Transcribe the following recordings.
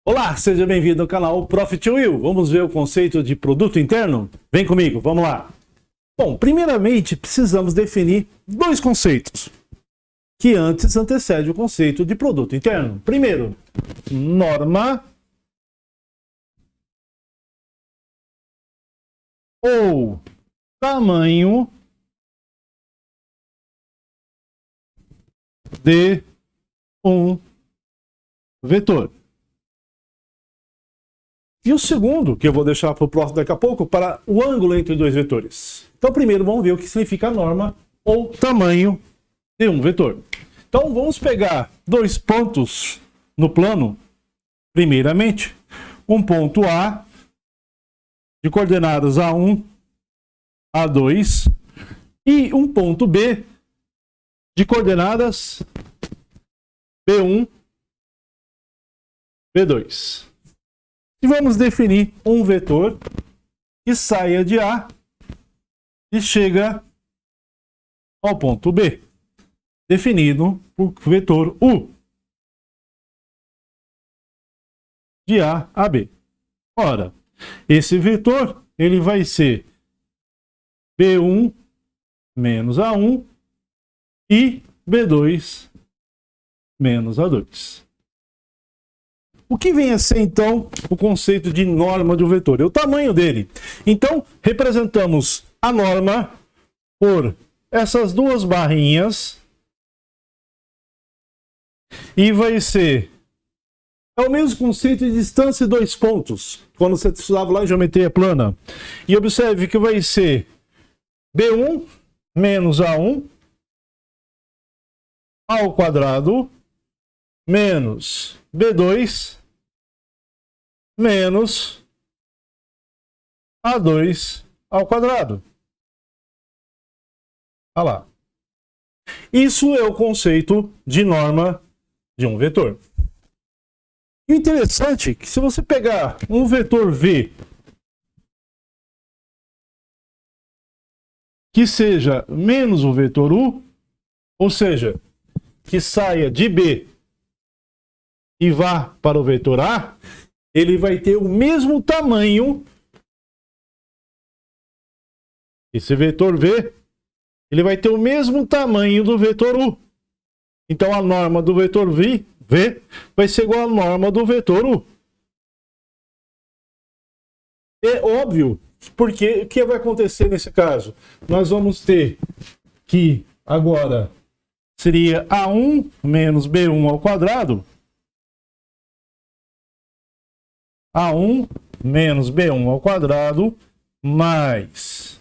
Olá, seja bem-vindo ao canal Profit Will. Vamos ver o conceito de produto interno? Vem comigo, vamos lá. Bom, primeiramente precisamos definir dois conceitos que antes antecedem o conceito de produto interno. Primeiro, norma ou tamanho de um vetor. E o segundo, que eu vou deixar para o próximo daqui a pouco, para o ângulo entre dois vetores. Então, primeiro vamos ver o que significa norma ou tamanho de um vetor. Então, vamos pegar dois pontos no plano. Primeiramente, um ponto A, de coordenadas A1, A2, e um ponto B, de coordenadas B1, B2. E vamos definir um vetor que saia de A e chega ao ponto B, definido por vetor U, de A a B. Ora, esse vetor ele vai ser B1 menos A1 e B2 menos A2. O que vem a ser, então, o conceito de norma de um vetor? É o tamanho dele. Então, representamos a norma por essas duas barrinhas. E vai ser... É o mesmo conceito de distância de dois pontos, quando você estudava lá em geometria plana. E observe que vai ser B1 menos A1 ao quadrado menos B2 menos A2 ao quadrado. Olha lá. Isso é o conceito de norma de um vetor. E o interessante é que se você pegar um vetor V que seja menos o vetor U, ou seja, que saia de B e vá para o vetor A, ele vai ter o mesmo tamanho. Esse vetor V, ele vai ter o mesmo tamanho do vetor U. Então a norma do vetor V vai ser igual à norma do vetor U. É óbvio, porque o que vai acontecer nesse caso? Nós vamos ter que agora seria A1 menos B1 ao quadrado. A1 menos B1 ao quadrado mais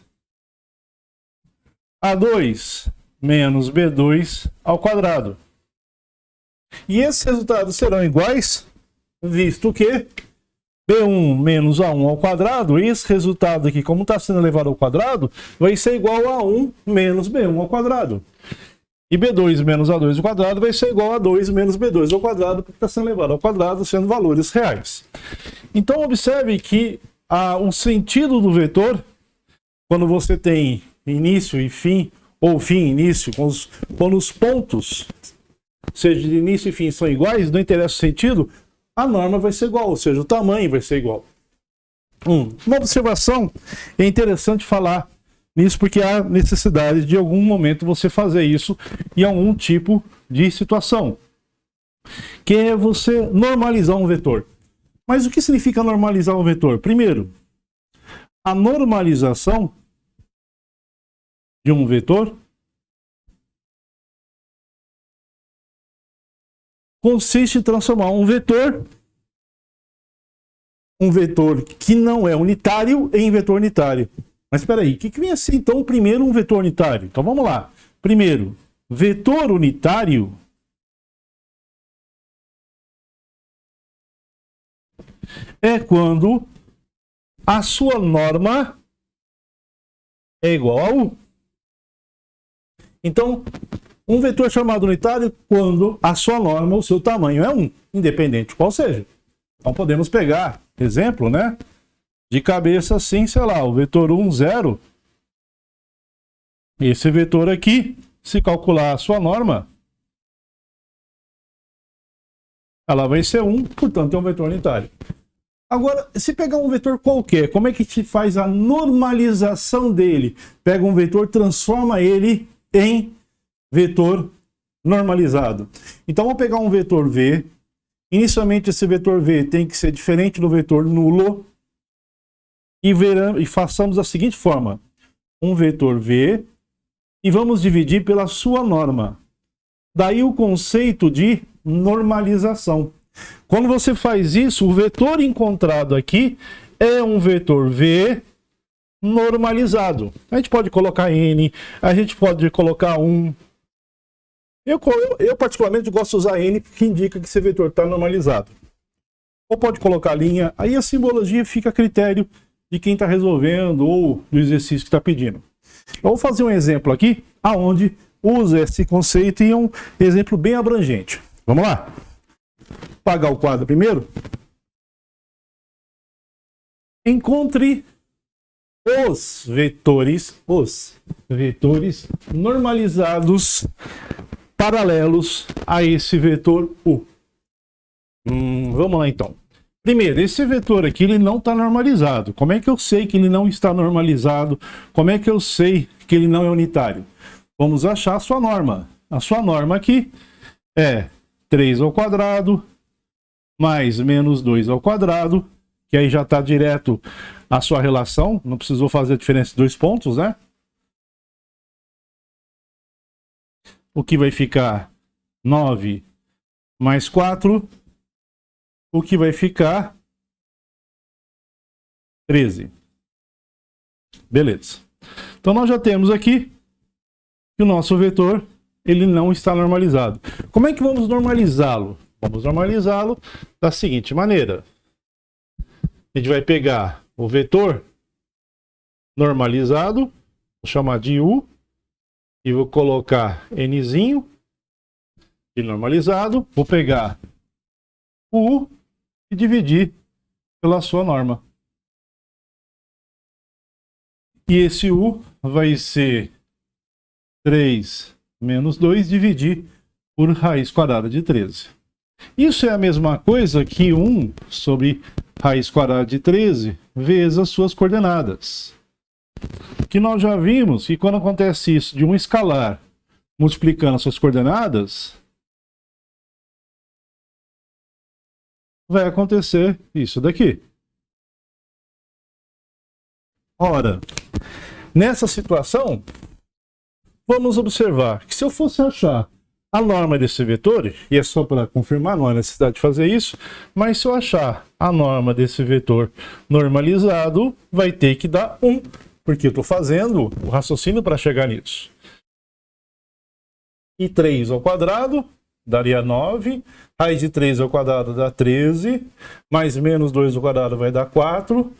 A2 menos B2 ao quadrado. E esses resultados serão iguais, visto que B1 menos A1 ao quadrado, esse resultado aqui, como está sendo elevado ao quadrado, vai ser igual a 1 menos B1 ao quadrado. E B2 menos A2 ao quadrado vai ser igual a 2 menos B2 ao quadrado, porque está sendo elevado ao quadrado, sendo valores reais. Então, observe que o sentido do vetor, quando você tem início e fim, ou fim e início, quando os pontos, seja de início e fim, são iguais, não interessa o sentido, a norma vai ser igual, ou seja, o tamanho vai ser igual. Uma observação, é interessante falar nisso porque há necessidade de algum momento você fazer isso em algum tipo de situação, que é você normalizar um vetor. Mas o que significa normalizar um vetor? Primeiro, a normalização de um vetor consiste em transformar um vetor que não é unitário em vetor unitário. Mas espera aí, o que vem a ser então primeiro um vetor unitário? Então vamos lá. Primeiro, vetor unitário é quando a sua norma é igual a U. Então, um vetor chamado unitário quando a sua norma, o seu tamanho é 1, independente de qual seja. Então podemos pegar, exemplo, né? De cabeça assim, sei lá, o vetor 1, 0. Esse vetor aqui, se calcular a sua norma, ela vai ser 1, portanto é um vetor unitário. Agora, se pegar um vetor qualquer, como é que te faz a normalização dele? Pega um vetor, transforma ele em vetor normalizado. Então, vamos pegar um vetor V. Inicialmente, esse vetor V tem que ser diferente do vetor nulo. E façamos da seguinte forma. Um vetor V e vamos dividir pela sua norma. Daí o conceito de normalização. Quando você faz isso, o vetor encontrado aqui é um vetor V normalizado. A gente pode colocar N, a gente pode colocar 1. Eu particularmente gosto de usar N, porque indica que esse vetor está normalizado. Ou pode colocar linha, aí a simbologia fica a critério de quem está resolvendo ou do exercício que está pedindo. Eu vou fazer um exemplo aqui, aonde usa esse conceito em um exemplo bem abrangente. Vamos lá? Apagar o quadro primeiro. Encontre os vetores normalizados paralelos a esse vetor U. Vamos lá então. Primeiro, esse vetor aqui ele não está normalizado. Como é que eu sei que ele não está normalizado? Como é que eu sei que ele não é unitário? Vamos achar a sua norma. A sua norma aqui é 3 ao quadrado mais menos 2 ao quadrado, que aí já está direto a sua relação, não precisou fazer a diferença de 2 pontos, né? O que vai ficar 9 mais 4, o que vai ficar 13. Beleza. Então nós já temos aqui que o nosso vetor ele não está normalizado. Como é que vamos normalizá-lo? Vamos normalizá-lo da seguinte maneira. A gente vai pegar o vetor normalizado, vou chamar de U, e vou colocar Nzinho de normalizado. Vou pegar o U e dividir pela sua norma. E esse U vai ser 3 menos 2 dividir por raiz quadrada de 13. Isso é a mesma coisa que 1 sobre raiz quadrada de 13 vezes as suas coordenadas. Que nós já vimos que quando acontece isso de um escalar multiplicando as suas coordenadas, vai acontecer isso daqui. Ora, nessa situação, vamos observar que se eu fosse achar a norma desse vetor, e é só para confirmar, não há necessidade de fazer isso, mas se eu achar a norma desse vetor normalizado, vai ter que dar 1, porque eu estou fazendo o raciocínio para chegar nisso. E 3 ao quadrado daria 9, raiz de 3 ao quadrado dá 13, mais menos 2 ao quadrado vai dar 4,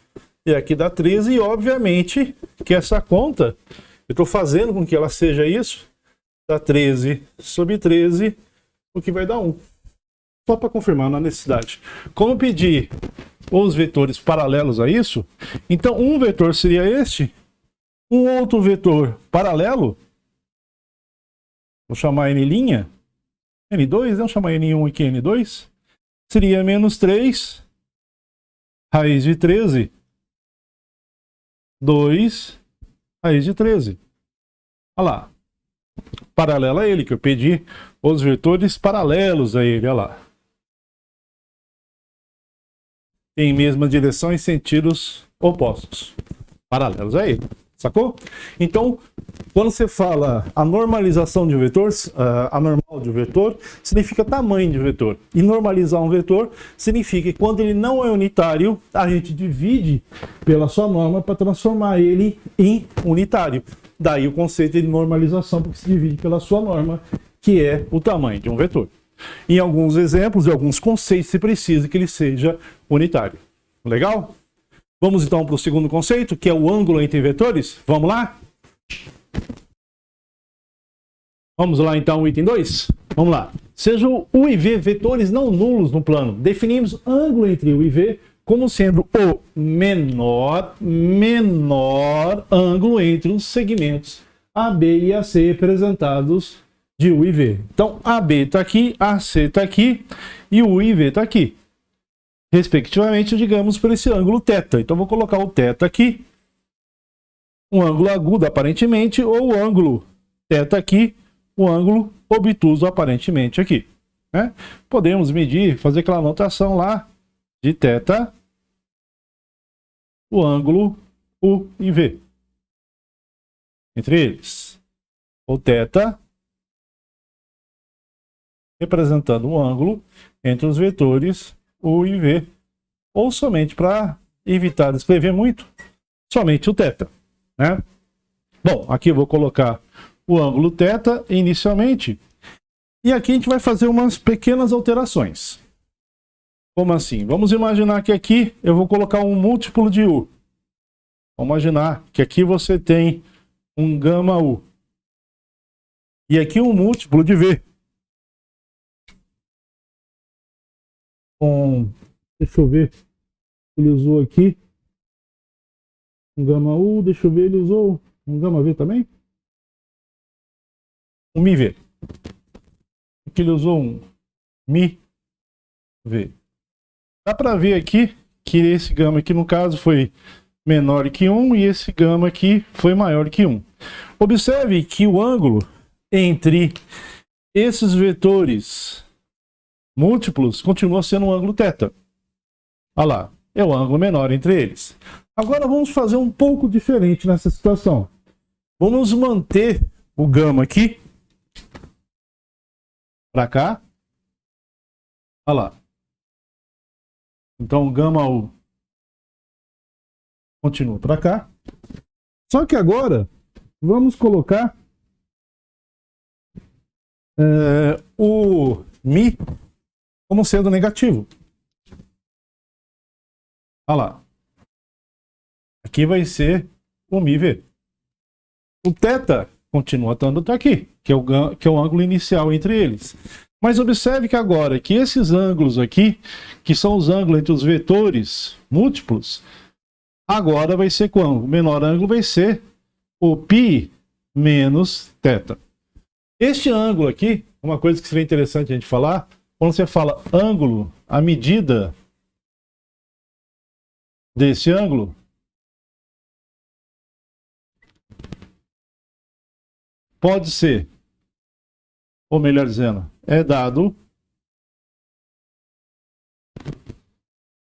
e aqui dá 13, e obviamente que essa conta, eu estou fazendo com que ela seja isso, dá 13 sobre 13, o que vai dar 1. Só para confirmar, não há necessidade. Como pedir os vetores paralelos a isso, então um vetor seria este, um outro vetor paralelo, vou chamar N', N2, vamos chamar N1 aqui, N2, seria menos 3, raiz de 13, 2, raiz de 13. Olha lá. Paralelo a ele, que eu pedi os vetores paralelos a ele, olha lá. Em mesma direção em sentidos opostos. Paralelos a ele. Sacou? Então, quando você fala a normalização de um vetor, a normal de um vetor, significa tamanho de vetor. E normalizar um vetor significa que quando ele não é unitário, a gente divide pela sua norma para transformar ele em unitário. Daí o conceito de normalização, porque se divide pela sua norma, que é o tamanho de um vetor. Em alguns exemplos e alguns conceitos, se precisa que ele seja unitário. Legal? Vamos então para o segundo conceito, que é o ângulo entre vetores. Vamos lá? Vamos lá então, item 2? Vamos lá. Sejam U e V vetores não nulos no plano. Definimos ângulo entre U e V como sendo o menor ângulo entre os segmentos AB e AC representados de U e V. Então, AB está aqui, AC está aqui e o U e V está aqui. Respectivamente, digamos, por esse ângulo θ. Então, vou colocar o θ aqui, um ângulo agudo aparentemente, ou o ângulo θ aqui, o ângulo obtuso aparentemente aqui. Né? Podemos medir, fazer aquela anotação lá de θ, o ângulo U e V. Entre eles, o θ representando um ângulo entre os vetores U e V, ou somente para evitar de escrever muito, somente o θ. Né? Bom, aqui eu vou colocar o ângulo θ inicialmente, e aqui a gente vai fazer umas pequenas alterações. Como assim? Vamos imaginar que aqui eu vou colocar um múltiplo de U. Vamos imaginar que aqui você tem um gama U. E aqui um múltiplo de V. Deixa eu ver. Ele usou aqui um gama U. Deixa eu ver, ele usou um gama V também? Um Mi V. Aqui ele usou um Mi V. Dá para ver aqui que esse gama aqui no caso foi menor que 1 e esse gama aqui foi maior que 1. Observe que o ângulo entre esses vetores múltiplos continua sendo um ângulo θ. Olha lá, é o ângulo menor entre eles. Agora vamos fazer um pouco diferente nessa situação. Vamos manter o gama aqui para cá. Olha lá. Então o gama U continua para cá. Só que agora vamos colocar o Mi como sendo negativo. Olha lá. Aqui vai ser o Mi V. O θ continua estando aqui, que é o ângulo inicial entre eles. Mas observe que agora que esses ângulos aqui, que são os ângulos entre os vetores múltiplos, agora vai ser qual? O menor ângulo vai ser o π menos θ. Este ângulo aqui, uma coisa que seria interessante a gente falar, quando você fala ângulo, a medida desse ângulo pode ser, ou melhor dizendo, é dado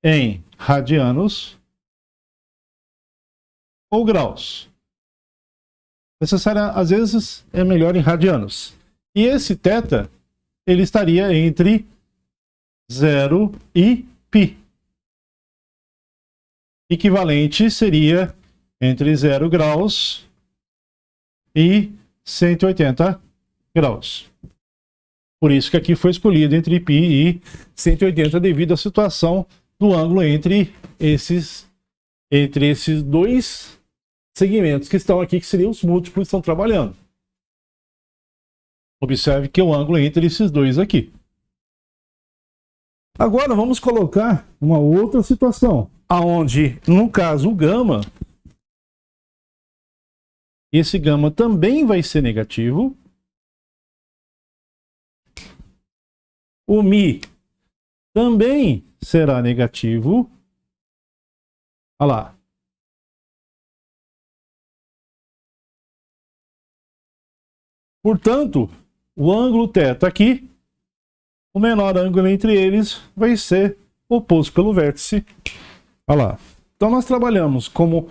em radianos ou graus. Às vezes é melhor em radianos. E esse θ, ele estaria entre 0 e π. Equivalente seria entre 0 graus e 180 graus. Por isso que aqui foi escolhido entre π e 180 devido à situação do ângulo entre esses dois segmentos que estão aqui, que seriam os múltiplos que estão trabalhando. Observe que é o ângulo entre esses dois aqui. Agora vamos colocar uma outra situação, aonde, no caso, o gama, esse gama também vai ser negativo. O Mi também será negativo. Olha lá. Portanto, o ângulo θ aqui, o menor ângulo entre eles vai ser oposto pelo vértice. Olha lá. Então nós trabalhamos como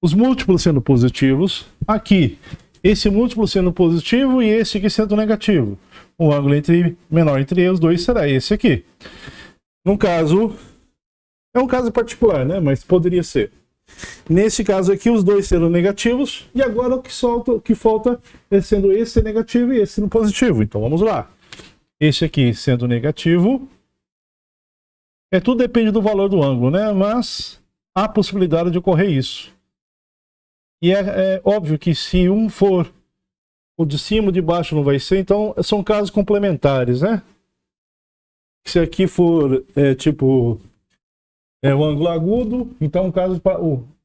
os múltiplos sendo positivos. Aqui, esse múltiplo sendo positivo e esse aqui sendo negativo. O ângulo menor entre os dois será esse aqui. No caso, é um caso particular, né? Mas poderia ser. Nesse caso aqui, os dois sendo negativos. E agora o que falta é sendo esse negativo e esse sendo positivo. Então vamos lá. Esse aqui sendo negativo. Tudo depende do valor do ângulo, né? Mas há possibilidade de ocorrer isso. E é óbvio que se um for o de cima, o de baixo não vai ser. Então são casos complementares, né? Se aqui for o ângulo agudo, então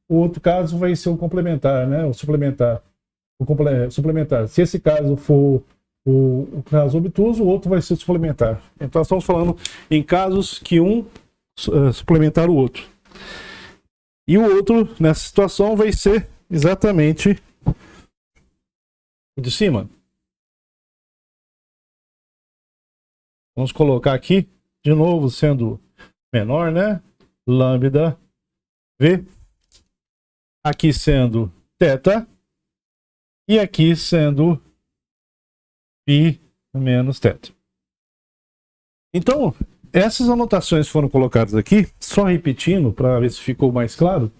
o outro caso vai ser o complementar, né? O suplementar. Suplementar. Se esse caso for o caso obtuso, o outro vai ser suplementar. Então, estamos falando em casos que um suplementar o outro. E o outro, nessa situação, vai ser exatamente o de cima. Vamos colocar aqui, de novo, sendo menor, né? Lambda V. Aqui sendo θ. E aqui sendo π menos θ. Então, essas anotações foram colocadas aqui, só repetindo para ver se ficou mais claro.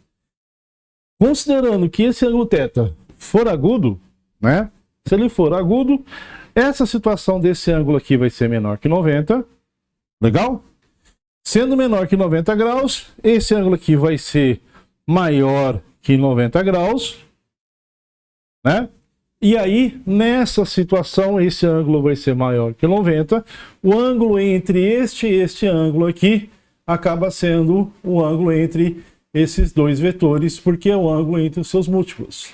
Considerando que esse ângulo θ for agudo, né? Se ele for agudo, essa situação desse ângulo aqui vai ser menor que 90. Legal? Sendo menor que 90 graus, esse ângulo aqui vai ser maior que 90 graus, né? E aí, nessa situação, esse ângulo vai ser maior que 90. O ângulo entre este e este ângulo aqui acaba sendo o ângulo entre esses dois vetores, porque é o ângulo entre os seus múltiplos.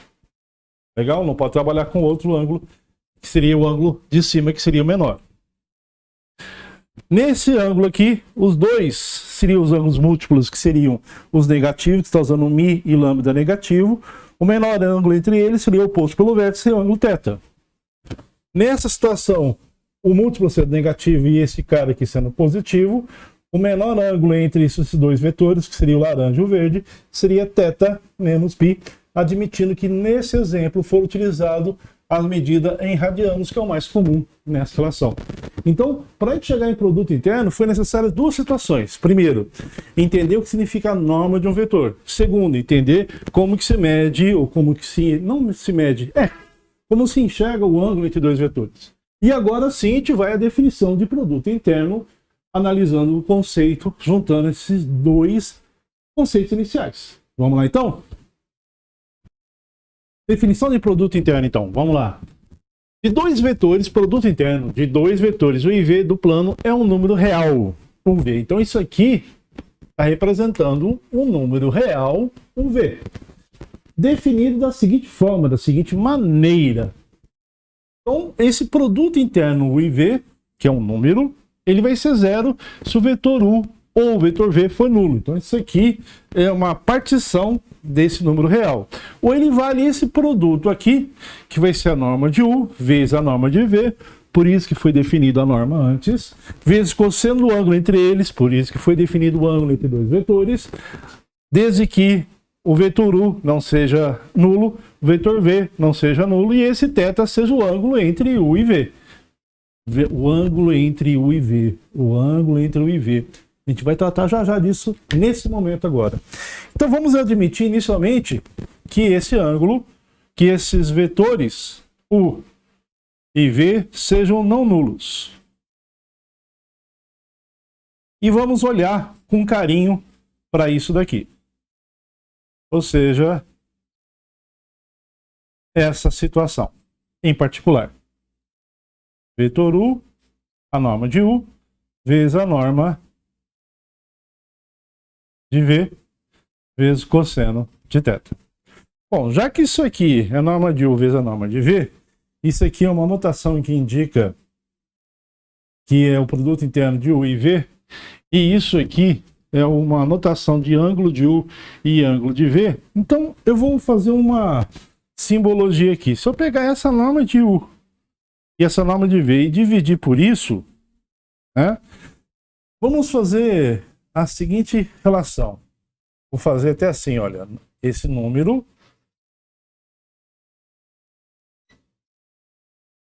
Legal? Não pode trabalhar com outro ângulo, que seria o ângulo de cima, que seria o menor. Nesse ângulo aqui, os dois seriam os ângulos múltiplos, que seriam os negativos, que está usando μ e lambda negativo. O menor ângulo entre eles seria oposto pelo vértice, o ângulo θ. Nessa situação, o múltiplo sendo negativo e esse cara aqui sendo positivo, o menor ângulo entre esses dois vetores, que seria o laranja e o verde, seria θ menos π, admitindo que nesse exemplo for utilizado a medida em radianos, que é o mais comum nessa relação. Então, para a gente chegar em produto interno, foi necessário duas situações. Primeiro, entender o que significa a norma de um vetor. Segundo, entender como que se mede, ou como que se... não se mede, como se enxerga o ângulo entre dois vetores. E agora sim, a gente vai à definição de produto interno, analisando o conceito, juntando esses dois conceitos iniciais. Vamos lá, então? Definição de produto interno, então. Vamos lá. De dois vetores, produto interno de dois vetores, o IV do plano é um número real, um V. Então, isso aqui está representando um número real, um V. Definido da seguinte forma, da seguinte maneira. Então, esse produto interno, o IV, que é um número, ele vai ser zero se o vetor U ou o vetor V for nulo. Então, isso aqui é uma partição desse número real. Ou ele vale esse produto aqui, que vai ser a norma de U, vezes a norma de V, por isso que foi definido a norma antes, vezes cosseno do ângulo entre eles, por isso que foi definido o ângulo entre dois vetores, desde que o vetor U não seja nulo, o vetor V não seja nulo, e esse θ seja o ângulo entre U e V. O ângulo entre U e V. O ângulo entre U e V. A gente vai tratar já disso nesse momento agora. Então vamos admitir inicialmente que esse ângulo, que esses vetores U e V sejam não nulos. E vamos olhar com carinho para isso daqui. Ou seja, essa situação em particular. Vetor U, a norma de U, vezes a norma de V, vezes cosseno de θ. Bom, já que isso aqui é a norma de U vezes a norma de V, isso aqui é uma notação que indica que é o produto interno de U e V, e isso aqui é uma notação de ângulo de U e ângulo de V. Então, eu vou fazer uma simbologia aqui. Se eu pegar essa norma de U e essa norma de V e dividir por isso, né, vamos fazer a seguinte relação. Vou fazer até assim, olha, esse número,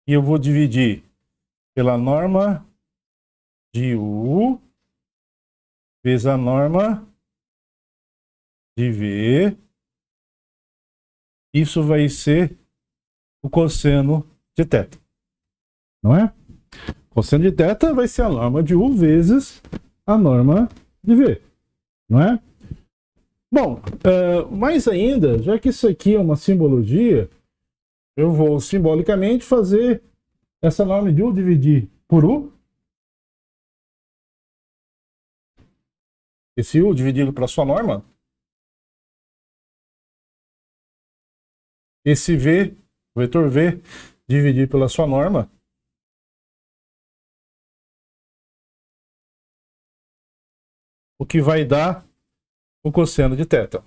e eu vou dividir pela norma de U vezes a norma de V. Isso vai ser o cosseno de θ. Não é? Cosseno de θ vai ser a norma de U vezes a norma de V. Não é? Bom, mais ainda, já que isso aqui é uma simbologia, eu vou simbolicamente fazer essa norma de U dividir por U. Esse U dividido para sua norma. Esse V, o vetor V, dividir pela sua norma. o que vai dar o cosseno de θ.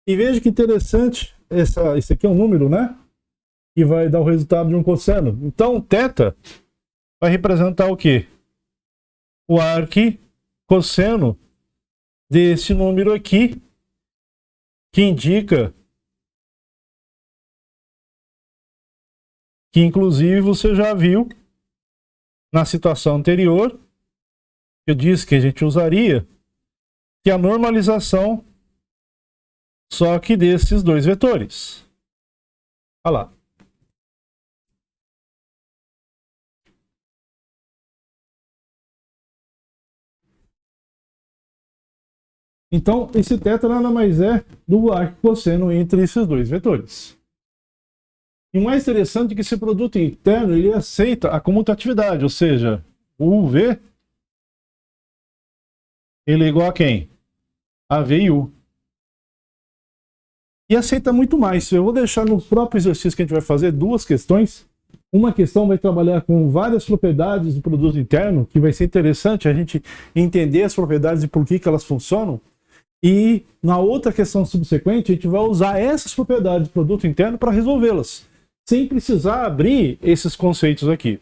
E veja que interessante, esse aqui é um número, né? Que vai dar o resultado de um cosseno. Então, θ vai representar o quê? O arquicosseno desse número aqui, que indica que, inclusive, você já viu na situação anterior, eu disse que a gente usaria, que a normalização só que desses dois vetores. Olha lá. Então, esse θ nada mais é do arquicosseno entre esses dois vetores. E o mais interessante é que esse produto interno ele aceita a comutatividade, ou seja, o UV ele é igual a quem? A V e U. E aceita muito mais. Eu vou deixar no próprio exercício que a gente vai fazer duas questões. Uma questão vai trabalhar com várias propriedades do produto interno, que vai ser interessante a gente entender as propriedades e por que elas funcionam. E na outra questão subsequente, a gente vai usar essas propriedades do produto interno para resolvê-las, sem precisar abrir esses conceitos aqui.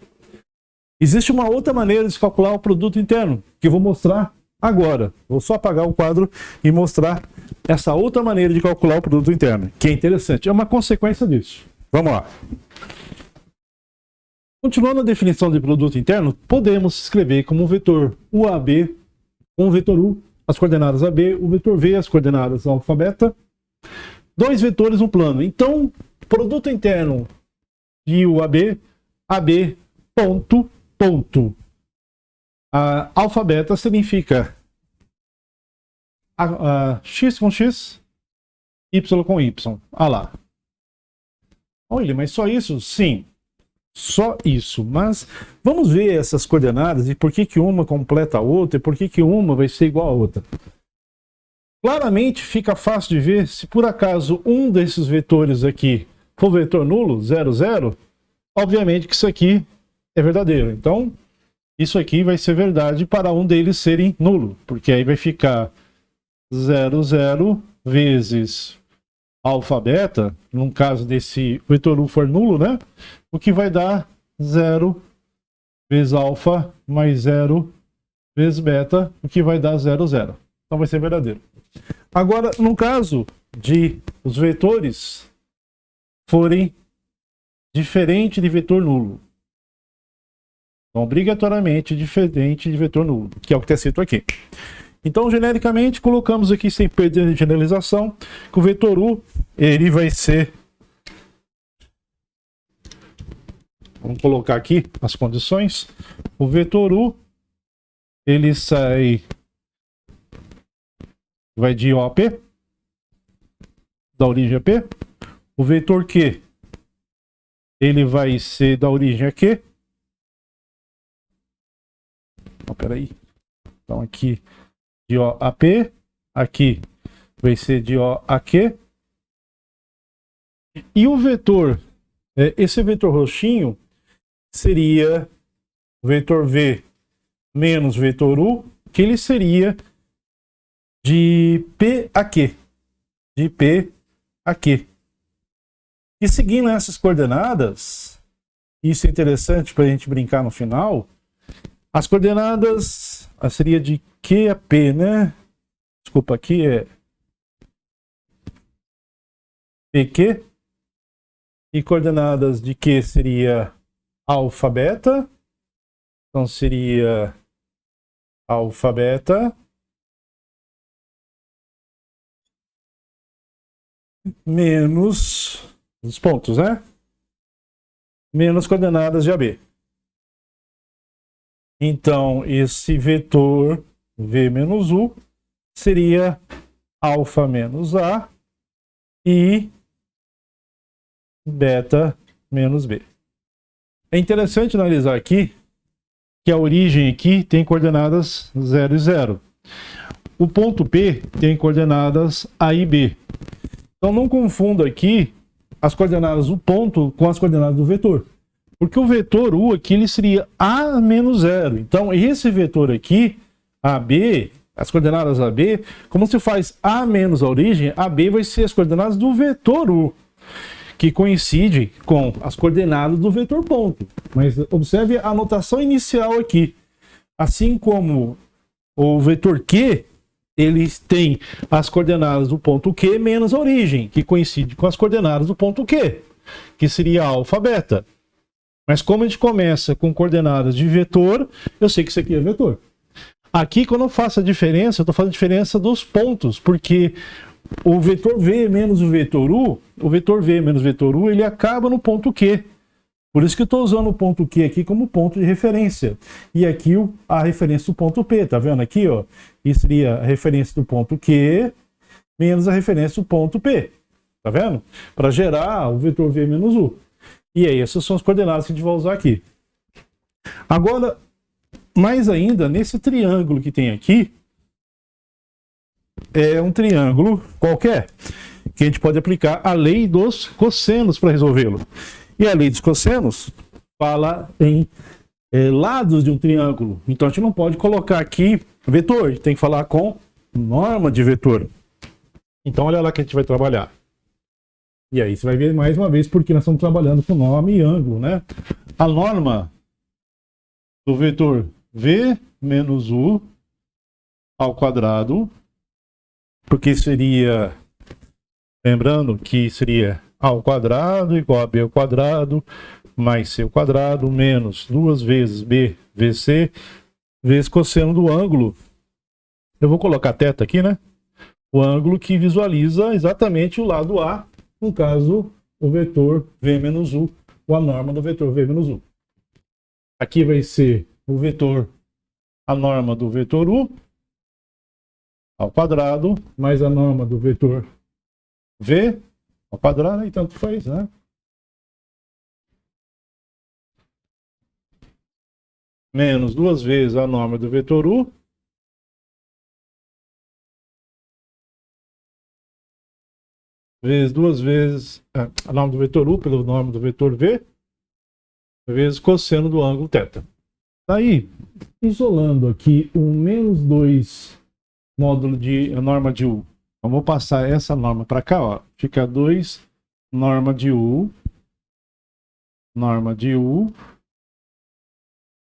Existe uma outra maneira de se calcular o produto interno, que eu vou mostrar agora. Vou só apagar o quadro e mostrar essa outra maneira de calcular o produto interno, que é interessante. É uma consequência disso. Vamos lá. Continuando a definição de produto interno, podemos escrever como vetor UAB, um vetor U, as coordenadas AB, o vetor V, as coordenadas alfa, beta, dois vetores no plano. Então, produto interno de UAB, AB, ponto, ponto. A alfa, beta significa x com x, y com y. Ah lá. Olha, mas só isso? Sim. Só isso, mas vamos ver essas coordenadas e por que que uma completa a outra e por que que uma vai ser igual a outra. Claramente fica fácil de ver se por acaso um desses vetores aqui for vetor nulo, 0, 0, obviamente que isso aqui é verdadeiro. Então, isso aqui vai ser verdade para um deles serem nulo, porque aí vai ficar 0, 0 vezes alfa, beta, no caso desse vetor U for nulo, né? O que vai dar 0 vezes alfa mais 0 vezes beta, o que vai dar 0, 0. Então vai ser verdadeiro. Agora, no caso de os vetores forem diferentes de vetor nulo, então, obrigatoriamente diferente de vetor nulo, que é o que está escrito aqui. Então, genericamente, colocamos aqui, sem perder generalização, que o vetor U, ele vai ser... Vamos colocar aqui as condições. O vetor U, ele vai de O a P, da origem a P. O vetor Q, ele vai ser da origem a Q. Então, peraí. Então, aqui de O a P, aqui vai ser de O a Q. E o vetor, esse vetor roxinho, seria o vetor V menos vetor U, que ele seria de P a Q. De P a Q. E seguindo essas coordenadas, isso é interessante para a gente brincar no final, as coordenadas seria de Q a P, né? Desculpa, aqui é PQ. E coordenadas de Q seria alfa, beta. Então seria alfa, beta menos os pontos, né? Menos coordenadas de AB. Então esse vetor V menos U seria alfa menos A e beta menos B. É interessante analisar aqui que a origem aqui tem coordenadas 0 e 0. O ponto P tem coordenadas A e B. Então não confunda aqui as coordenadas do ponto com as coordenadas do vetor. Porque o vetor U aqui ele seria A menos 0. Então esse vetor aqui, AB, as coordenadas AB, como se faz A menos a origem, AB vai ser as coordenadas do vetor U, que coincide com as coordenadas do vetor ponto. Mas observe a anotação inicial aqui. Assim como o vetor Q, eles têm as coordenadas do ponto Q menos a origem, que coincide com as coordenadas do ponto Q, que seria alfa, beta. Mas como a gente começa com coordenadas de vetor, eu sei que isso aqui é vetor. Aqui, quando eu faço a diferença, eu estou fazendo a diferença dos pontos, porque o vetor V menos o vetor U, ele acaba no ponto Q. Por isso que eu estou usando o ponto Q aqui como ponto de referência. E aqui a referência do ponto P, tá vendo aqui, ó? Isso seria a referência do ponto Q menos a referência do ponto P. Tá vendo? Para gerar o vetor V menos U. E aí, essas são as coordenadas que a gente vai usar aqui. Agora, mais ainda, nesse triângulo que tem aqui, é um triângulo qualquer, que a gente pode aplicar a lei dos cossenos para resolvê-lo. E a lei dos cossenos fala em lados de um triângulo. Então a gente não pode colocar aqui vetor, a gente tem que falar com norma de vetor. Então olha lá que a gente vai trabalhar. E aí você vai ver mais uma vez porque nós estamos trabalhando com norma e ângulo, né? A norma do vetor V menos U ao quadrado, porque seria, lembrando que seria A ao quadrado igual a B ao quadrado mais C ao quadrado menos 2 vezes B vezes C vezes cosseno do ângulo. Eu vou colocar θ aqui, né? O ângulo que visualiza exatamente o lado A, no caso, o vetor V menos U, ou a norma do vetor V menos U. Aqui vai ser o vetor, a norma do vetor U ao quadrado, mais a norma do vetor V ao quadrado, e tanto faz, né? Menos 2 vezes a norma do vetor U vezes 2 vezes a norma do vetor U pela norma do vetor V vezes cosseno do ângulo θ. Daí, isolando aqui o menos 2 módulo de a norma de U. Então, vou passar essa norma para cá, ó. Fica 2 norma de U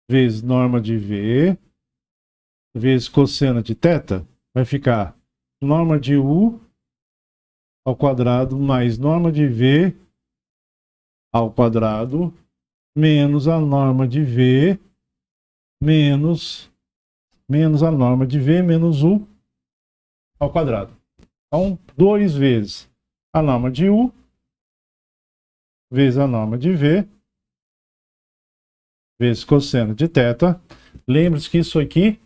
vezes norma de V vezes cosseno de θ. Vai ficar norma de U ao quadrado mais norma de V ao quadrado menos a norma de V menos a norma de V menos U ao quadrado. Então, 2 vezes a norma de U vezes a norma de V vezes cosseno de θ. Lembre-se que isso aqui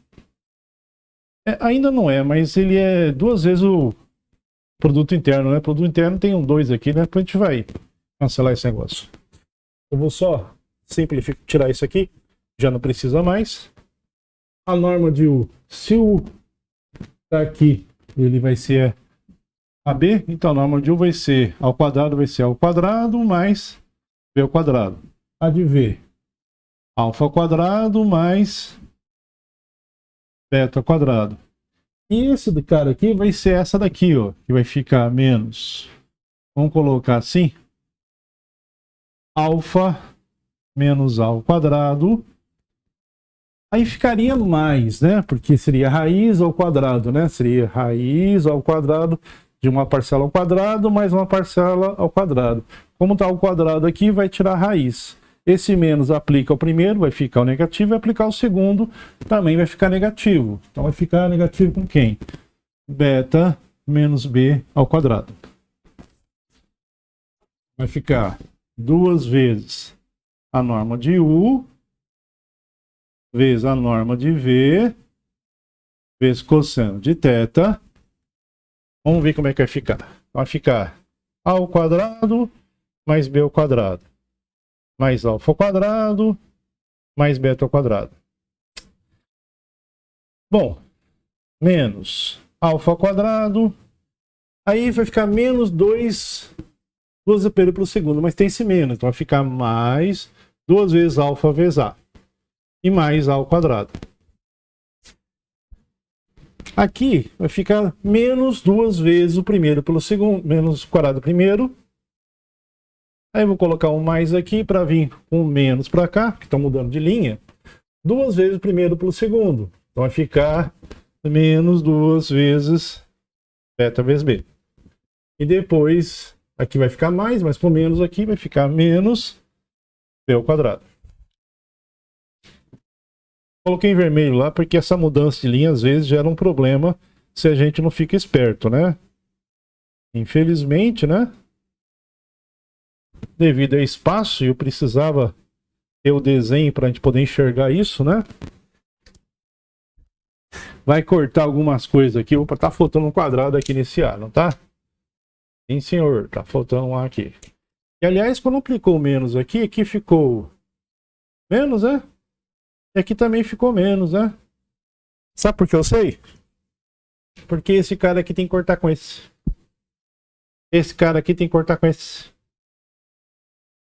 ainda não é, mas ele é 2 vezes o produto interno, né? Produto interno tem um 2 aqui, né? Depois a gente vai cancelar esse negócio. Eu vou só simplificar, tirar isso aqui, já não precisa mais. A norma de U, se o tá aqui, ele vai ser AB, então a norma de U vai ser ao quadrado mais B ao quadrado. A de V, alfa ao quadrado mais beta ao quadrado. E esse do cara aqui vai ser essa daqui, ó, que vai ficar menos, vamos colocar assim, alfa menos A ao quadrado. Aí ficaria mais, né? Porque seria raiz ao quadrado, né? Seria raiz ao quadrado de uma parcela ao quadrado mais uma parcela ao quadrado. Como está o quadrado aqui, vai tirar a raiz. Esse menos aplica ao primeiro, vai ficar o negativo, vai aplicar ao segundo, também vai ficar negativo. Então vai ficar negativo com quem? Beta menos B ao quadrado. Vai ficar 2 vezes a norma de U vezes a norma de V vezes cosseno de θ. Vamos ver como é que vai ficar. Vai ficar A ao quadrado mais B ao quadrado mais alfa ao quadrado mais beta ao quadrado. Bom, menos alfa ao quadrado. Aí vai ficar menos 2 pelo segundo, mas tem esse menos. Então vai ficar mais 2 vezes alfa vezes A. E mais A ao quadrado. Aqui vai ficar menos 2 vezes o primeiro pelo segundo, menos o quadrado do primeiro. Aí eu vou colocar um mais aqui para vir com menos para cá, que estão mudando de linha. 2 vezes o primeiro pelo segundo. Então vai ficar menos 2 vezes beta vezes b. E depois, aqui vai ficar mais, mas com menos aqui vai ficar menos b ao quadrado. Coloquei em vermelho lá porque essa mudança de linha às vezes gera um problema se a gente não fica esperto, né? Infelizmente, né? Devido a espaço, eu precisava ter o desenho para a gente poder enxergar isso, né? Vai cortar algumas coisas aqui. Opa, tá faltando um quadrado aqui nesse ar, não tá? Sim, senhor, tá faltando um aqui. E aliás, quando aplicou menos aqui ficou menos, né? E aqui também ficou menos, né? Sabe por que eu sei? Porque esse cara aqui tem que cortar com esse. Esse cara aqui tem que cortar com esse.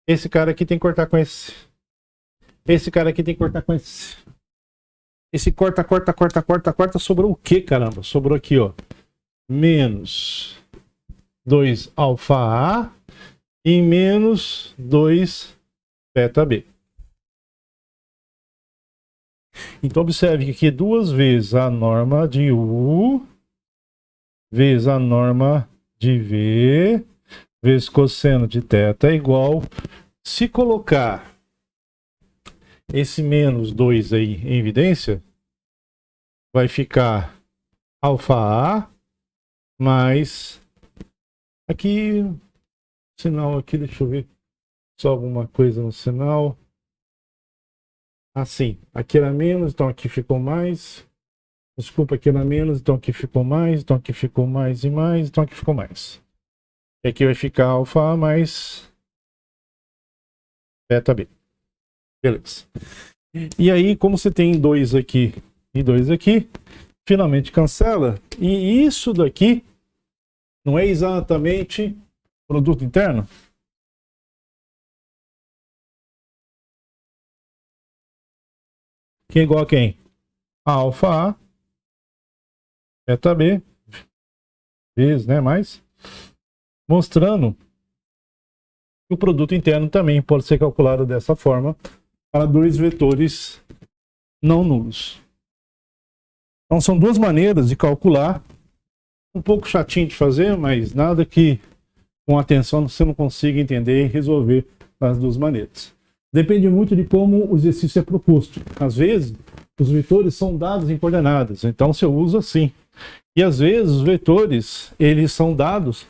Esse cara aqui tem que cortar com esse. Esse cara aqui tem que cortar com esse. Esse corta, sobrou o que, caramba? Sobrou aqui, ó. Menos 2 alfa A e menos 2 beta B. Então observe que aqui 2 vezes a norma de U vezes a norma de V vezes cosseno de θ é igual. Se colocar esse menos 2 aí em evidência, vai ficar alfa A mais aqui, sinal aqui, deixa eu ver só alguma coisa no sinal. Assim, aqui era menos, então aqui ficou mais. Desculpa, aqui era menos, então aqui ficou mais, então aqui ficou mais e mais, então aqui ficou mais. E aqui vai ficar alfa A mais beta B. Beleza. E aí, como você tem 2 aqui e 2 aqui, finalmente cancela. E isso daqui não é exatamente produto interno? Que é igual a quem? Alfa A, beta B, vezes, né, mais. Mostrando que o produto interno também pode ser calculado dessa forma para 2 vetores não nulos. Então são 2 maneiras de calcular. Um pouco chatinho de fazer, mas nada que com atenção você não consiga entender e resolver das 2 maneiras. Depende muito de como o exercício é proposto. Às vezes, os vetores são dados em coordenadas, então você usa assim. E às vezes os vetores, eles são dados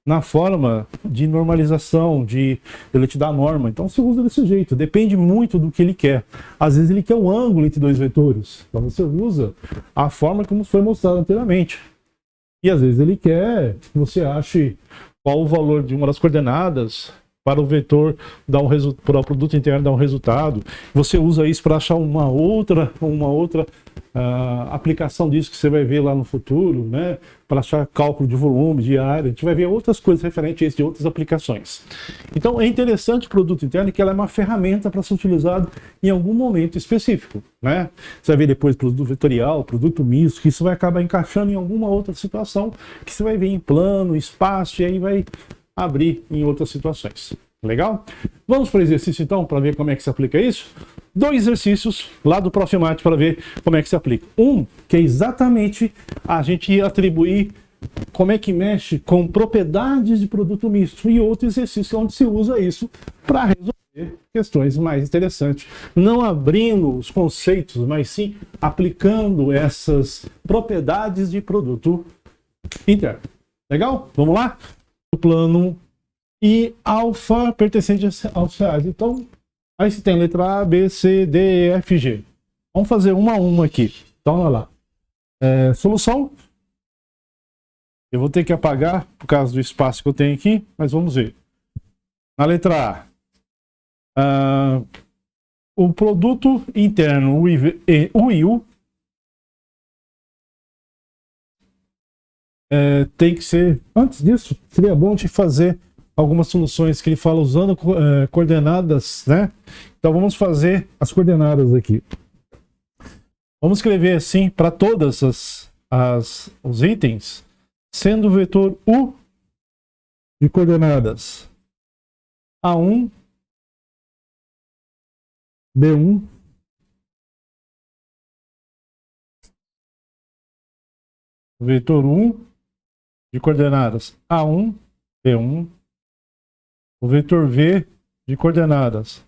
na forma de normalização, de ele te dá a norma. Então você usa desse jeito, depende muito do que ele quer. Às vezes ele quer um ângulo entre 2 vetores, então você usa a forma como foi mostrado anteriormente. E às vezes ele quer que você ache qual o valor de uma das coordenadas para o vetor dar para o produto interno dar um resultado. Você usa isso para achar uma outra aplicação disso que você vai ver lá no futuro, né? Para achar cálculo de volume, de área. A gente vai ver outras coisas referentes a isso, de outras aplicações. Então é interessante o produto interno que ela é uma ferramenta para ser utilizado em algum momento específico, né? Você vai ver depois produto vetorial, produto misto, que isso vai acabar encaixando em alguma outra situação que você vai ver em plano, espaço, e aí vai abrir em outras situações. Legal? Vamos para o exercício então, para ver como é que se aplica isso? 2 exercícios lá do Profimat para ver como é que se aplica. Um, que é exatamente a gente atribuir como é que mexe com propriedades de produto misto. E outro exercício onde se usa isso para resolver questões mais interessantes. Não abrindo os conceitos, mas sim aplicando essas propriedades de produto interno. Legal? Vamos lá? O plano e alfa pertencente aos reais. Então, aí você tem letra A, B, C, D, E, F, G. Vamos fazer uma a uma aqui. Então, olha lá. Solução. Eu vou ter que apagar por causa do espaço que eu tenho aqui, mas vamos ver. Na letra A, o produto interno, U e U, tem que ser, antes disso, seria bom de fazer algumas soluções que ele fala usando coordenadas, né? Então vamos fazer as coordenadas aqui. Vamos escrever assim para todas as os itens, sendo o vetor U de coordenadas A1, B1, o vetor U de coordenadas A1, B1, o vetor V de coordenadas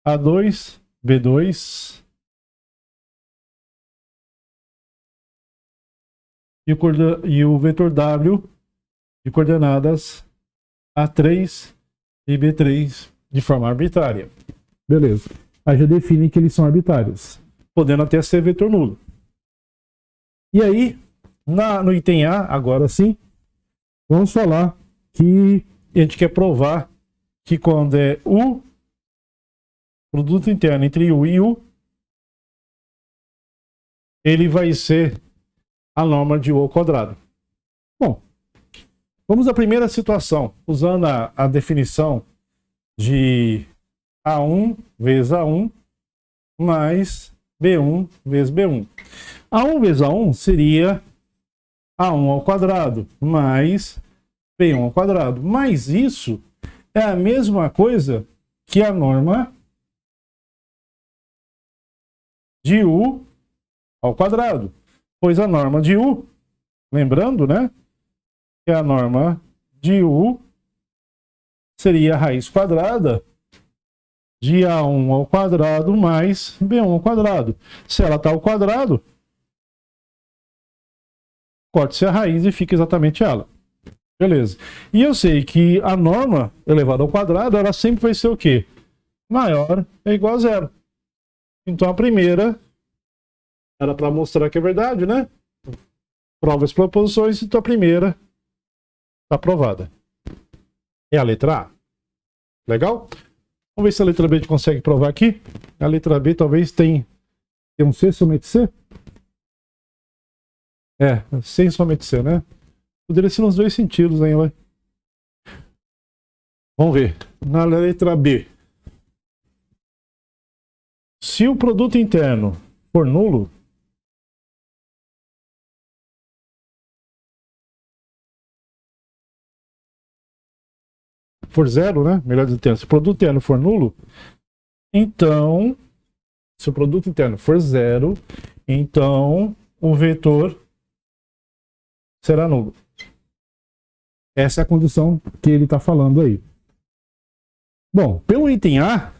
A2, B2 e o vetor W de coordenadas A3 e B3 de forma arbitrária. Beleza. Aí já define que eles são arbitrários, podendo até ser vetor nulo. E aí, no item A, agora sim, vamos falar que a gente quer provar que quando é U, produto interno entre U e U, ele vai ser a norma de U ao quadrado. Bom, vamos à primeira situação, usando a definição de A1 vezes A1 mais B1 vezes B1. A1 vezes A1 seria A1 ao quadrado mais B1 ao quadrado. Mas isso é a mesma coisa que a norma de U ao quadrado. Pois a norma de U, lembrando, né? Que a norma de U seria a raiz quadrada de A1 ao quadrado mais B1 ao quadrado. Se ela está ao quadrado, corte-se a raiz e fica exatamente ela. Beleza. E eu sei que a norma elevada ao quadrado, ela sempre vai ser o quê? Maior ou igual a zero. Então a primeira era para mostrar que é verdade, né? Prova as proposições, então a primeira está aprovada. É a letra A. Legal? Vamos ver se a letra B a gente consegue provar aqui. A letra B talvez tenha um C, somente C. Sem somente C, né? Poderia ser nos dois sentidos, hein, ué? Vamos ver. Na letra B. Se o produto interno for nulo, for zero, né? Melhor dizendo, se o produto interno for nulo, então, se o produto interno for zero, então o vetor será nulo. Essa é a condição que ele está falando aí. Bom, pelo item A,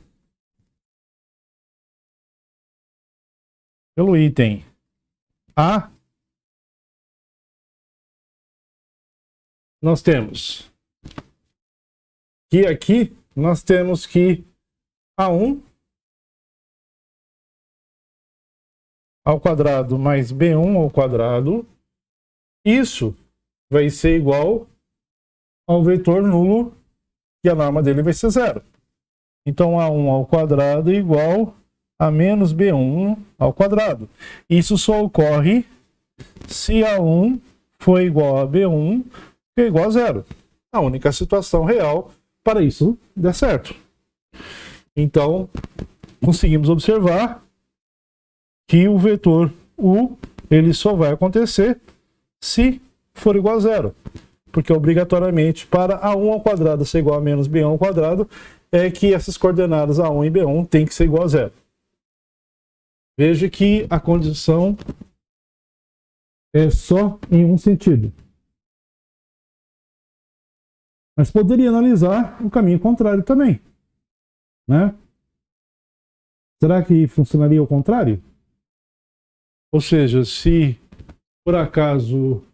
nós temos que aqui nós temos que A1 ao quadrado mais B1 ao quadrado, isso vai ser igual ao vetor nulo, que a norma dele vai ser zero. Então A1 ao quadrado é igual a menos B1 ao quadrado. Isso só ocorre se A1 for igual a B1, que é igual a zero. A única situação real para isso dar certo. Então, conseguimos observar que o vetor U, ele só vai acontecer se for igual a zero. Porque obrigatoriamente para A1 ao quadrado ser igual a menos B1 ao quadrado, é que essas coordenadas A1 e B1 têm que ser igual a zero. Veja que a condição é só em um sentido. Mas poderia analisar o caminho contrário também, né? Será que funcionaria ao contrário? Ou seja, se por acaso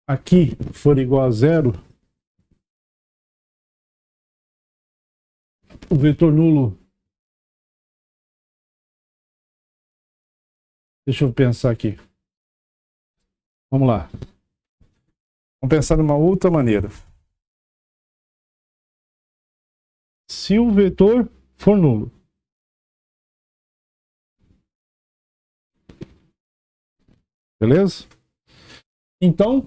aqui for igual a zero, o vetor nulo... Deixa eu pensar aqui. Vamos lá. Vamos pensar de uma outra maneira. Se o vetor for nulo, beleza? Então,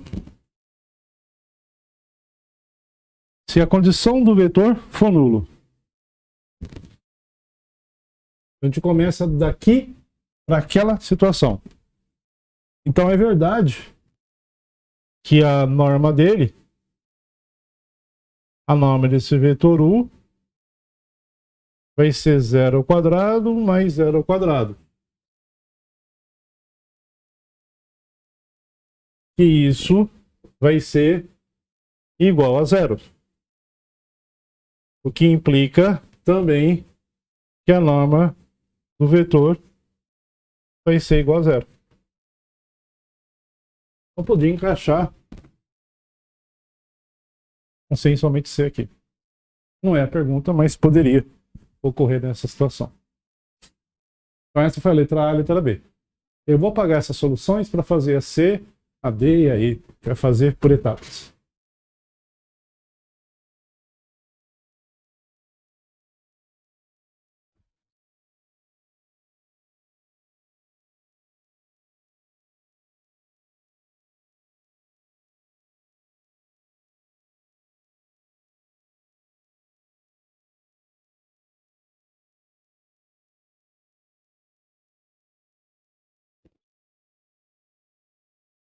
se a condição do vetor for nulo, a gente começa daqui para aquela situação. Então é verdade que a norma desse vetor U vai ser 0 ao quadrado mais 0 ao quadrado. E isso vai ser igual a zero. O que implica também que a norma do vetor vai ser igual a zero. Não podia encaixar sem somente ser aqui. Não é a pergunta, mas poderia ocorrer nessa situação. Então essa foi a letra A e a letra B. Eu vou apagar essas soluções para fazer a C, a D e a E. Vai fazer por etapas.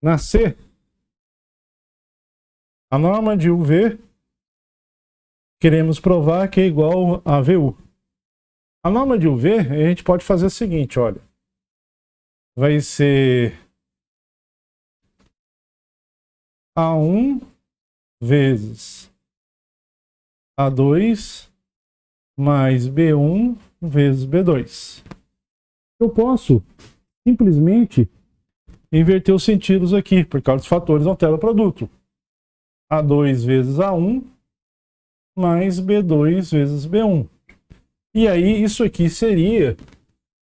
Na C, a norma de UV, queremos provar que é igual a VU. A norma de UV, a gente pode fazer o seguinte, olha. Vai ser A1 vezes A2 mais B1 vezes B2. Eu posso simplesmente inverter os sentidos aqui, por causa dos fatores altera o produto. A2 vezes A1 mais B2 vezes B1. E aí isso aqui seria,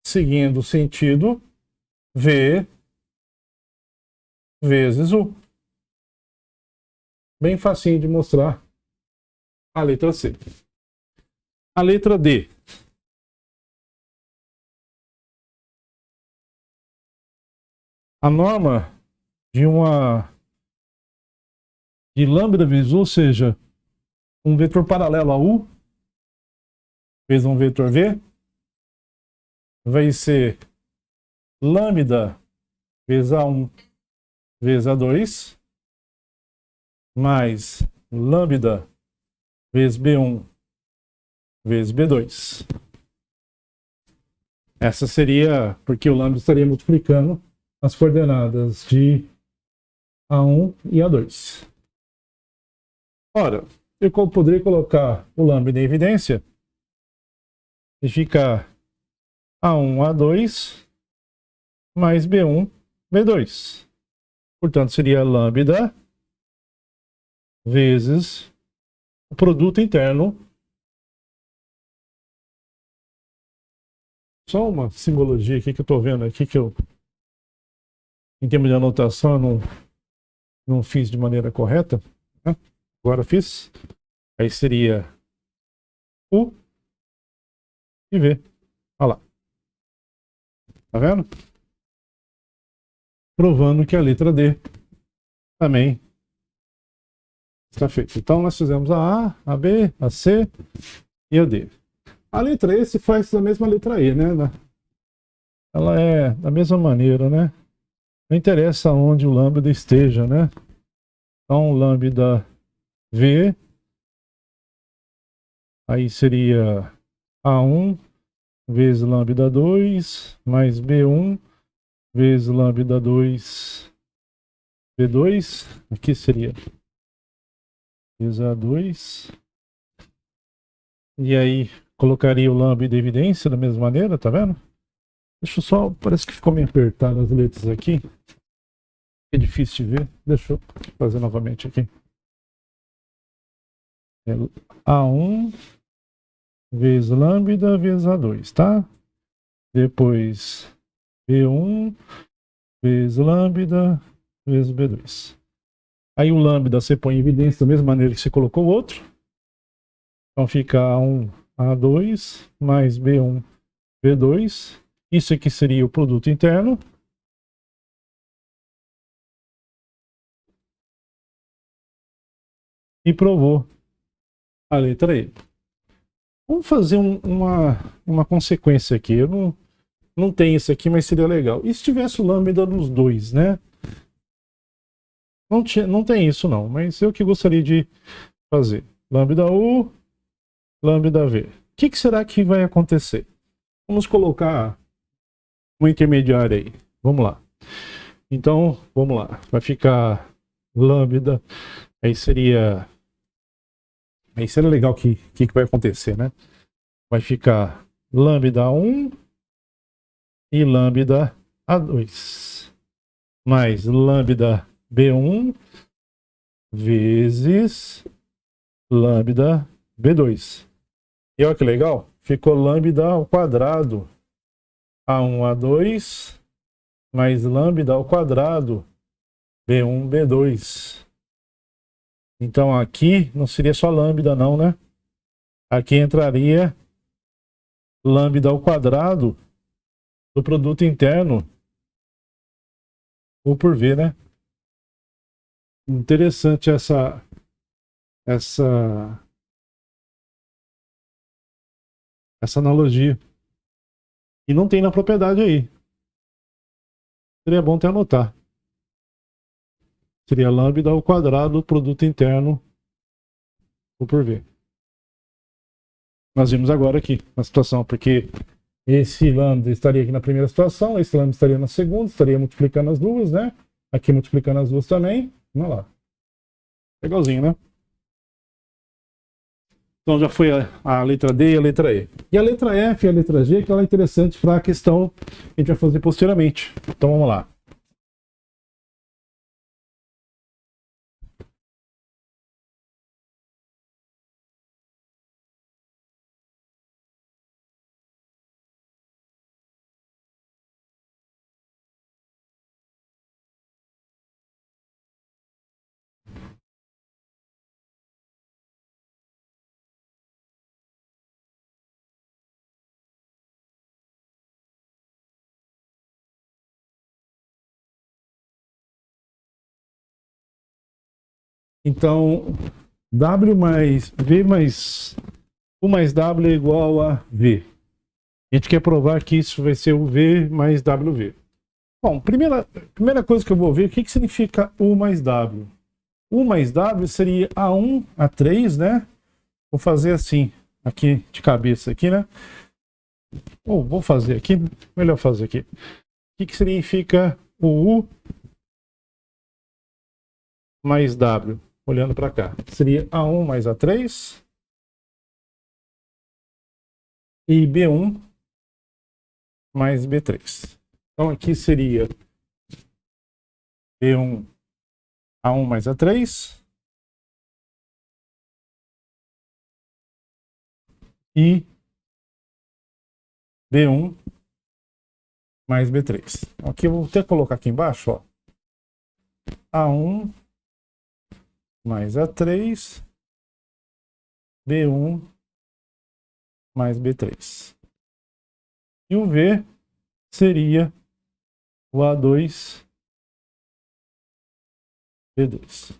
seguindo o sentido, V vezes U. Bem facinho de mostrar a letra C. A letra D. A norma de lambda vezes U, ou seja, um vetor paralelo a U, vezes um vetor V, vai ser lambda vezes A1 vezes A2, mais lambda vezes B1 vezes B2. Essa seria, porque o lambda estaria multiplicando as coordenadas de A1 e A2. Ora, eu poderia colocar o lambda em evidência e ficar A1, A2 mais B1, B2. Portanto, seria lambda vezes o produto interno. Só uma simbologia aqui que eu estou vendo aqui, que eu, em termos de anotação, eu não fiz de maneira correta, né? Agora fiz. Aí seria U e V. Olha lá. Tá vendo? Provando que a letra D também está feita. Então nós fizemos a A, a B, a C e a D. A letra E se faz da mesma letra E, né? Ela é da mesma maneira, né? Não interessa onde o lambda esteja, né? Então lambda V, aí seria A1 vezes lambda 2 mais B1 vezes lambda 2 B2. Aqui seria vezes A2. E aí colocaria o lambda em evidência da mesma maneira, tá vendo? Deixa eu só, parece que ficou meio apertado as letras aqui. É difícil de ver. Deixa eu fazer novamente aqui. É A1 vezes lambda vezes A2, tá? Depois B1 vezes lambda vezes B2. Aí o lambda você põe em evidência da mesma maneira que você colocou o outro. Então fica A1, A2 mais B1, B2. Isso aqui seria o produto interno. E provou a letra E. Vamos fazer uma consequência aqui. Eu não Não tem isso aqui, mas seria legal. E se tivesse o lambda nos dois, né? Não tem isso não, mas eu que gostaria de fazer. Lambda U, lambda V. O que será que vai acontecer? Vamos colocar um intermediário aí. Vamos lá. Então, vamos lá. Vai ficar lambda. Aí seria legal que vai acontecer, né? Vai ficar lambda 1 e lambda A2 mais lambda B1 vezes lambda B2. E olha que legal, ficou lambda ao quadrado A1, A2 mais lambda ao quadrado B1, B2. Então aqui não seria só lambda não, né? Aqui entraria lambda ao quadrado do produto interno U por V, né? Interessante essa analogia. E não tem na propriedade aí. Seria bom até anotar. Seria lambda ao quadrado do produto interno U por V. Nós vimos agora aqui na situação, porque esse lambda estaria aqui na primeira situação, esse lambda estaria na segunda, estaria multiplicando as duas, né? Aqui multiplicando as duas também. Vamos lá. Legalzinho, né? Então já foi a letra D e a letra E. E a letra F e a letra G, que ela é interessante para a questão que a gente vai fazer posteriormente. Então vamos lá. Então, W mais V mais U mais W é igual a V. A gente quer provar que isso vai ser o V mais WV. Bom, primeira coisa que eu vou ver, o que significa U mais W? U mais W seria A1, A3, né? Vou fazer assim, aqui de cabeça aqui, né? Ou vou fazer aqui, melhor fazer aqui. O que significa o U mais W? Olhando para cá. Seria A1 mais A3 e B1 mais B3. Então aqui seria B1, A1 mais A3 e B1 mais B3. Aqui eu vou até colocar aqui embaixo, ó. A1 mais A3, B1 mais B3. E o V seria o A2, B2.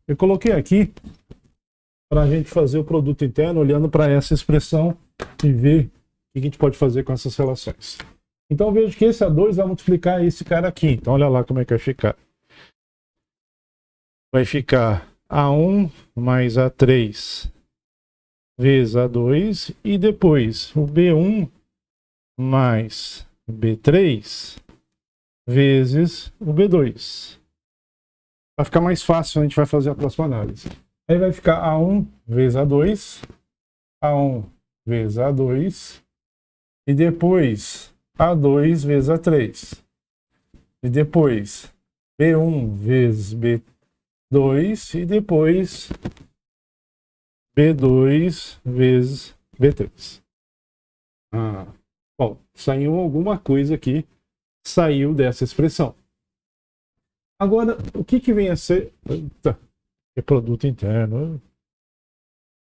Eu coloquei aqui para a gente fazer o produto interno olhando para essa expressão e ver o que a gente pode fazer com essas relações. Então vejo que esse A2 vai multiplicar esse cara aqui. Então olha lá como é que vai ficar. Vai ficar A1 mais A3 vezes A2 e depois o B1 mais B3 vezes o B2. Vai ficar mais fácil, a gente vai fazer a próxima análise. Aí vai ficar A1 vezes A2, A1 vezes A2 e depois A2 vezes A3. E depois B1 vezes B2 e depois B2 vezes B3. Bom, saiu alguma coisa aqui, saiu dessa expressão. Agora, o que vem a ser... É produto interno.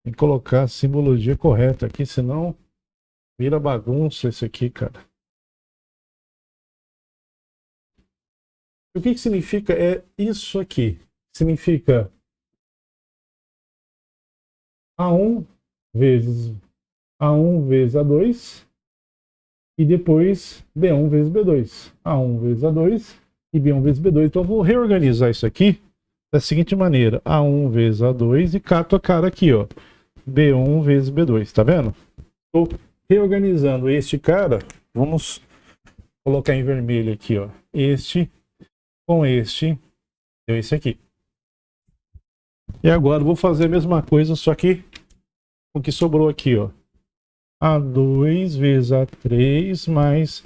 Tem que colocar a simbologia correta aqui, senão vira bagunça isso aqui, cara. O que significa é isso aqui? Significa A1 vezes A2 e depois B1 vezes B2. A1 vezes A2 e B1 vezes B2. Então eu vou reorganizar isso aqui da seguinte maneira: A1 vezes A2 e cato a cara aqui, ó. B1 vezes B2, tá vendo? Estou reorganizando este cara. Vamos colocar em vermelho aqui, ó. Este com este, deu esse aqui. E agora eu vou fazer a mesma coisa, só que com o que sobrou aqui, ó. A2 vezes A3 mais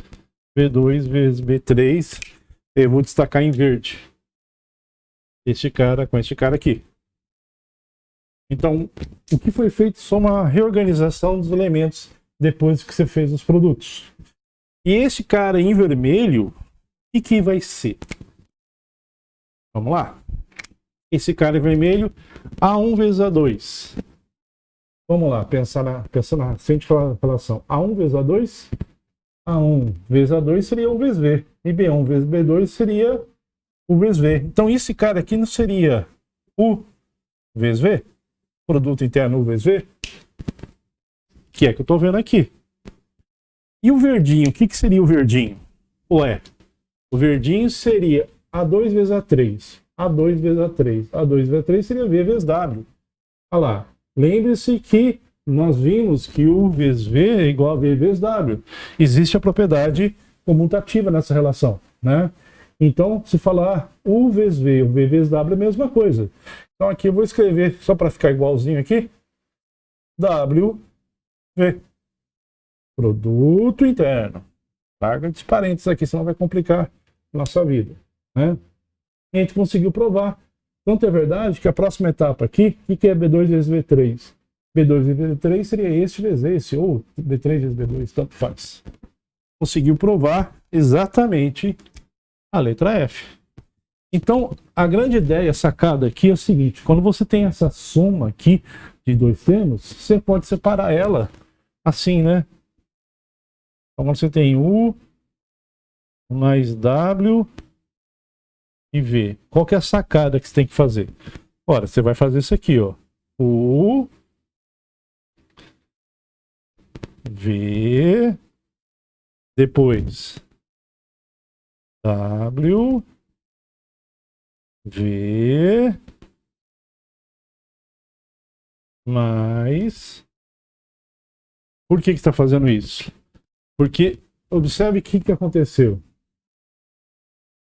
B2 vezes B3. Eu vou destacar em verde este cara com este cara aqui. Então, o que foi feito é só uma reorganização dos elementos depois que você fez os produtos. E esse cara em vermelho, o que vai ser? Vamos lá. Esse cara em vermelho, A1 vezes A2. Vamos lá, pensar na seguinte relação. A1 vezes A2. A1 vezes A2 seria U vezes V. E B1 vezes B2 seria U vezes V. Então, esse cara aqui não seria U vezes V? Produto interno U vezes V? Que é que eu estou vendo aqui. E o verdinho, o que seria o verdinho? Ué, o verdinho seria A2 vezes A3. A2 vezes A3. A2 vezes A3 seria V vezes W. Olha lá. Lembre-se que nós vimos que U vezes V é igual a V vezes W. Existe a propriedade comutativa nessa relação, né? Então, se falar U vezes V ou V vezes W é a mesma coisa. Então aqui eu vou escrever, só para ficar igualzinho aqui, W, V. Produto interno. Larga de parênteses aqui, senão vai complicar a nossa vida, né? E a gente conseguiu provar. Tanto é verdade que a próxima etapa aqui, o que é B2 vezes V3? B2 vezes V3 seria este vezes esse, ou B3 vezes B2, tanto faz. Conseguiu provar exatamente a letra F. Então, a grande ideia sacada aqui é o seguinte: quando você tem essa soma aqui de dois termos, você pode separar ela assim, né? Então, quando você tem U mais W e V, qual que é a sacada que você tem que fazer? Ora, você vai fazer isso aqui, ó. U, V, depois W, V, mais... Por que está fazendo isso? Porque, observe o que aconteceu.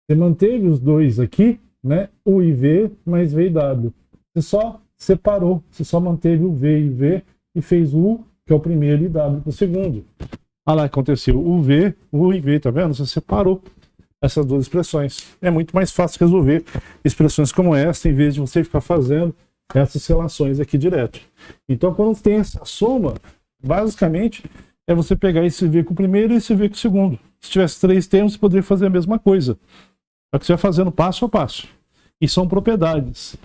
Você manteve os dois aqui, né? U e V mais V e W. Você só separou, você só manteve o V e V e fez U, que é o primeiro, e W para o segundo. Olha lá o que aconteceu. U e V, tá vendo? Você separou essas duas expressões. É muito mais fácil resolver expressões como essa, em vez de você ficar fazendo essas relações aqui direto. Então, quando tem essa soma, basicamente, é você pegar esse V com o primeiro e esse V com o segundo. Se tivesse três termos, você poderia fazer a mesma coisa. Só que você vai fazendo passo a passo. E são propriedades.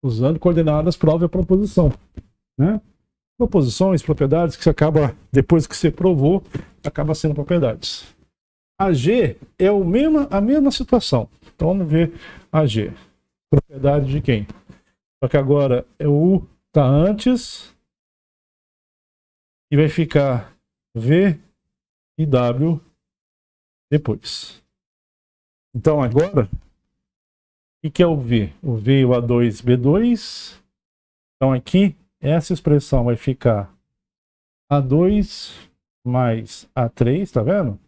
Usando coordenadas, prova a proposição, né? Proposições, propriedades que você acaba, depois que você provou, acaba sendo propriedades. A G é a mesma situação. Então vamos ver a G. Propriedade de quem? Só que agora o U está antes e vai ficar V e W depois. Então agora, o que é o V? O V e o A2, B2. Então aqui, essa expressão vai ficar A2 mais A3, tá vendo?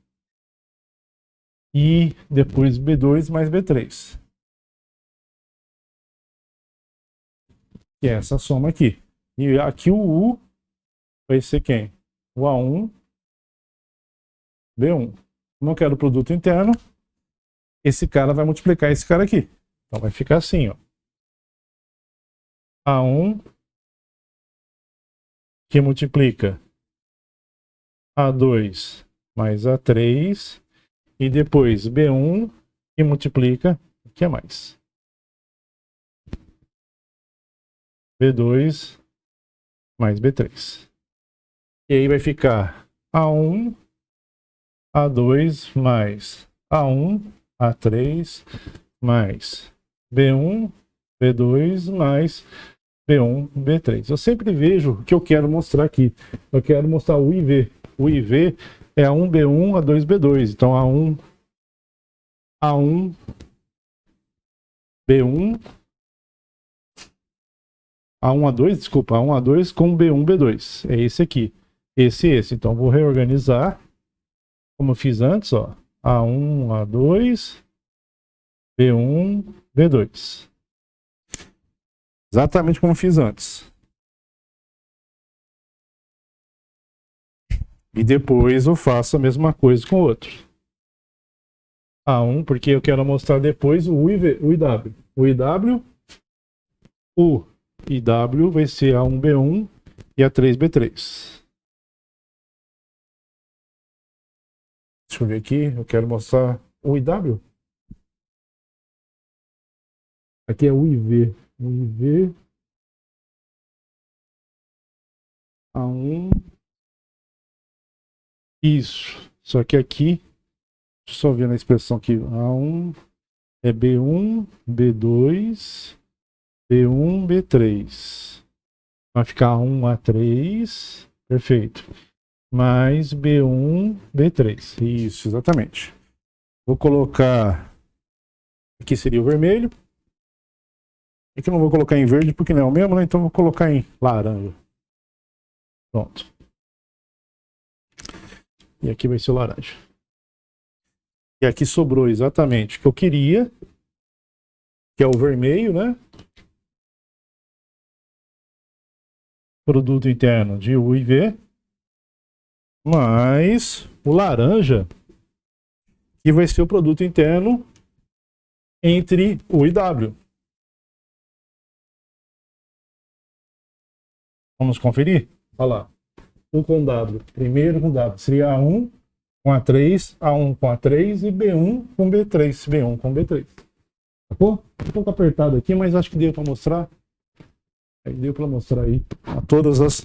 E depois B2 mais B3. Que é essa soma aqui. E aqui o U vai ser quem? O A1, B1. Como eu quero o produto interno, esse cara vai multiplicar esse cara aqui. Então vai ficar assim, ó. A1 que multiplica A2 mais A3 e depois B1 que multiplica, o que é mais? B2 mais B3. E aí vai ficar A1, A2 mais A1, A3 mais B1, B2 mais B1, B3. Eu sempre vejo o que eu quero mostrar aqui. Eu quero mostrar o IV. O IV é A1, B1, A2, B2. Então A1, B1, A1, A2, desculpa, A1, A2 com B1, B2. É esse aqui. Esse. Então vou reorganizar, como eu fiz antes, ó. A1, A2, B1, B2. Exatamente como eu fiz antes. E depois eu faço a mesma coisa com o outro. A1, porque eu quero mostrar depois o U e W. O IW vai ser A1, B1 e A3, B3. Deixa eu ver aqui, eu quero mostrar o IW. Aqui é o IV. O IV. A1. Isso. Só que aqui, deixa eu só ver na expressão aqui. A1 é B1, B2, B1, B3. Vai ficar A1, A3. Perfeito. Mais B1, B3. Isso, exatamente. Vou colocar... Aqui seria o vermelho. Aqui eu não vou colocar em verde porque não é o mesmo, né? Então vou colocar em laranja. Pronto. E aqui vai ser o laranja. E aqui sobrou exatamente o que eu queria, que é o vermelho, né? Produto interno de U e V. Mais o laranja, que vai ser o produto interno entre U e W. Vamos conferir? Olha lá. U com W. Primeiro com W. Seria A1 com A3, A1 com A3 e B1 com B3. B1 com B3. Sacou? Um pouco apertado aqui, mas acho que deu para mostrar. Deu para mostrar aí a todas as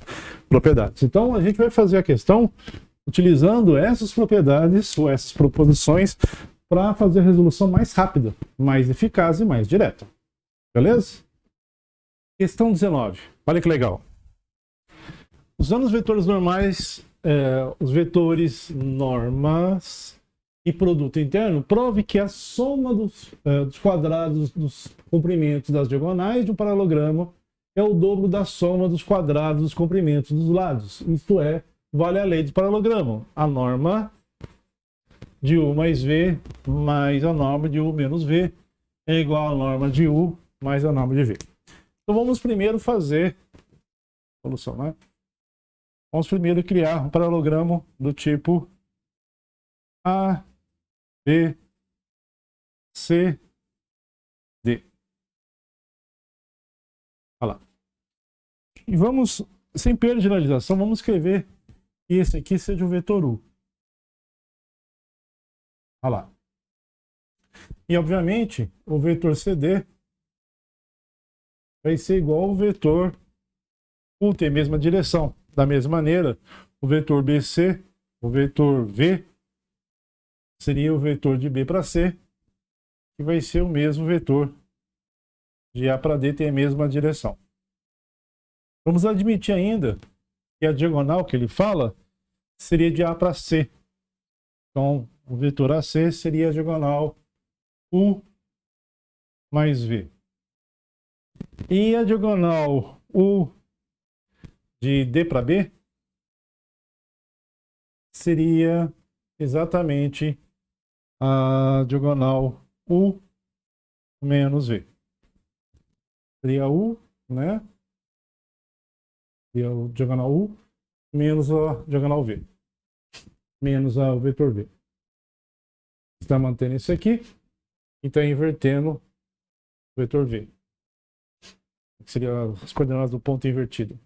propriedades. Então a gente vai fazer a questão utilizando essas propriedades ou essas proposições para fazer a resolução mais rápida, mais eficaz e mais direta. Beleza? Questão 19. Olha que legal. Usando os vetores normais, os vetores normas e produto interno, prove que a soma dos quadrados dos comprimentos das diagonais de um paralelogramo é o dobro da soma dos quadrados dos comprimentos dos lados. Isto é, vale a lei do paralelogramo. A norma de U mais V mais a norma de U menos V é igual à norma de U mais a norma de V. Então vamos primeiro fazer a solução, né? Vamos primeiro criar um paralelogramo do tipo A, B, C, D. Olha lá. E vamos, sem perda de generalização, vamos escrever que esse aqui seja o vetor U. Olha lá. E, obviamente, o vetor CD vai ser igual ao vetor U, tem a mesma direção. Da mesma maneira, o vetor BC, o vetor V, seria o vetor de B para C, que vai ser o mesmo vetor de A para D, tem a mesma direção. Vamos admitir ainda que a diagonal que ele fala seria de A para C. Então, o vetor AC seria a diagonal U mais V. E a diagonal U de D para B seria exatamente a diagonal U menos V. Seria U, né? Seria a diagonal U menos a diagonal V. Menos o vetor V. Está mantendo isso aqui e está invertendo o vetor V. Que seria as coordenadas do ponto invertido.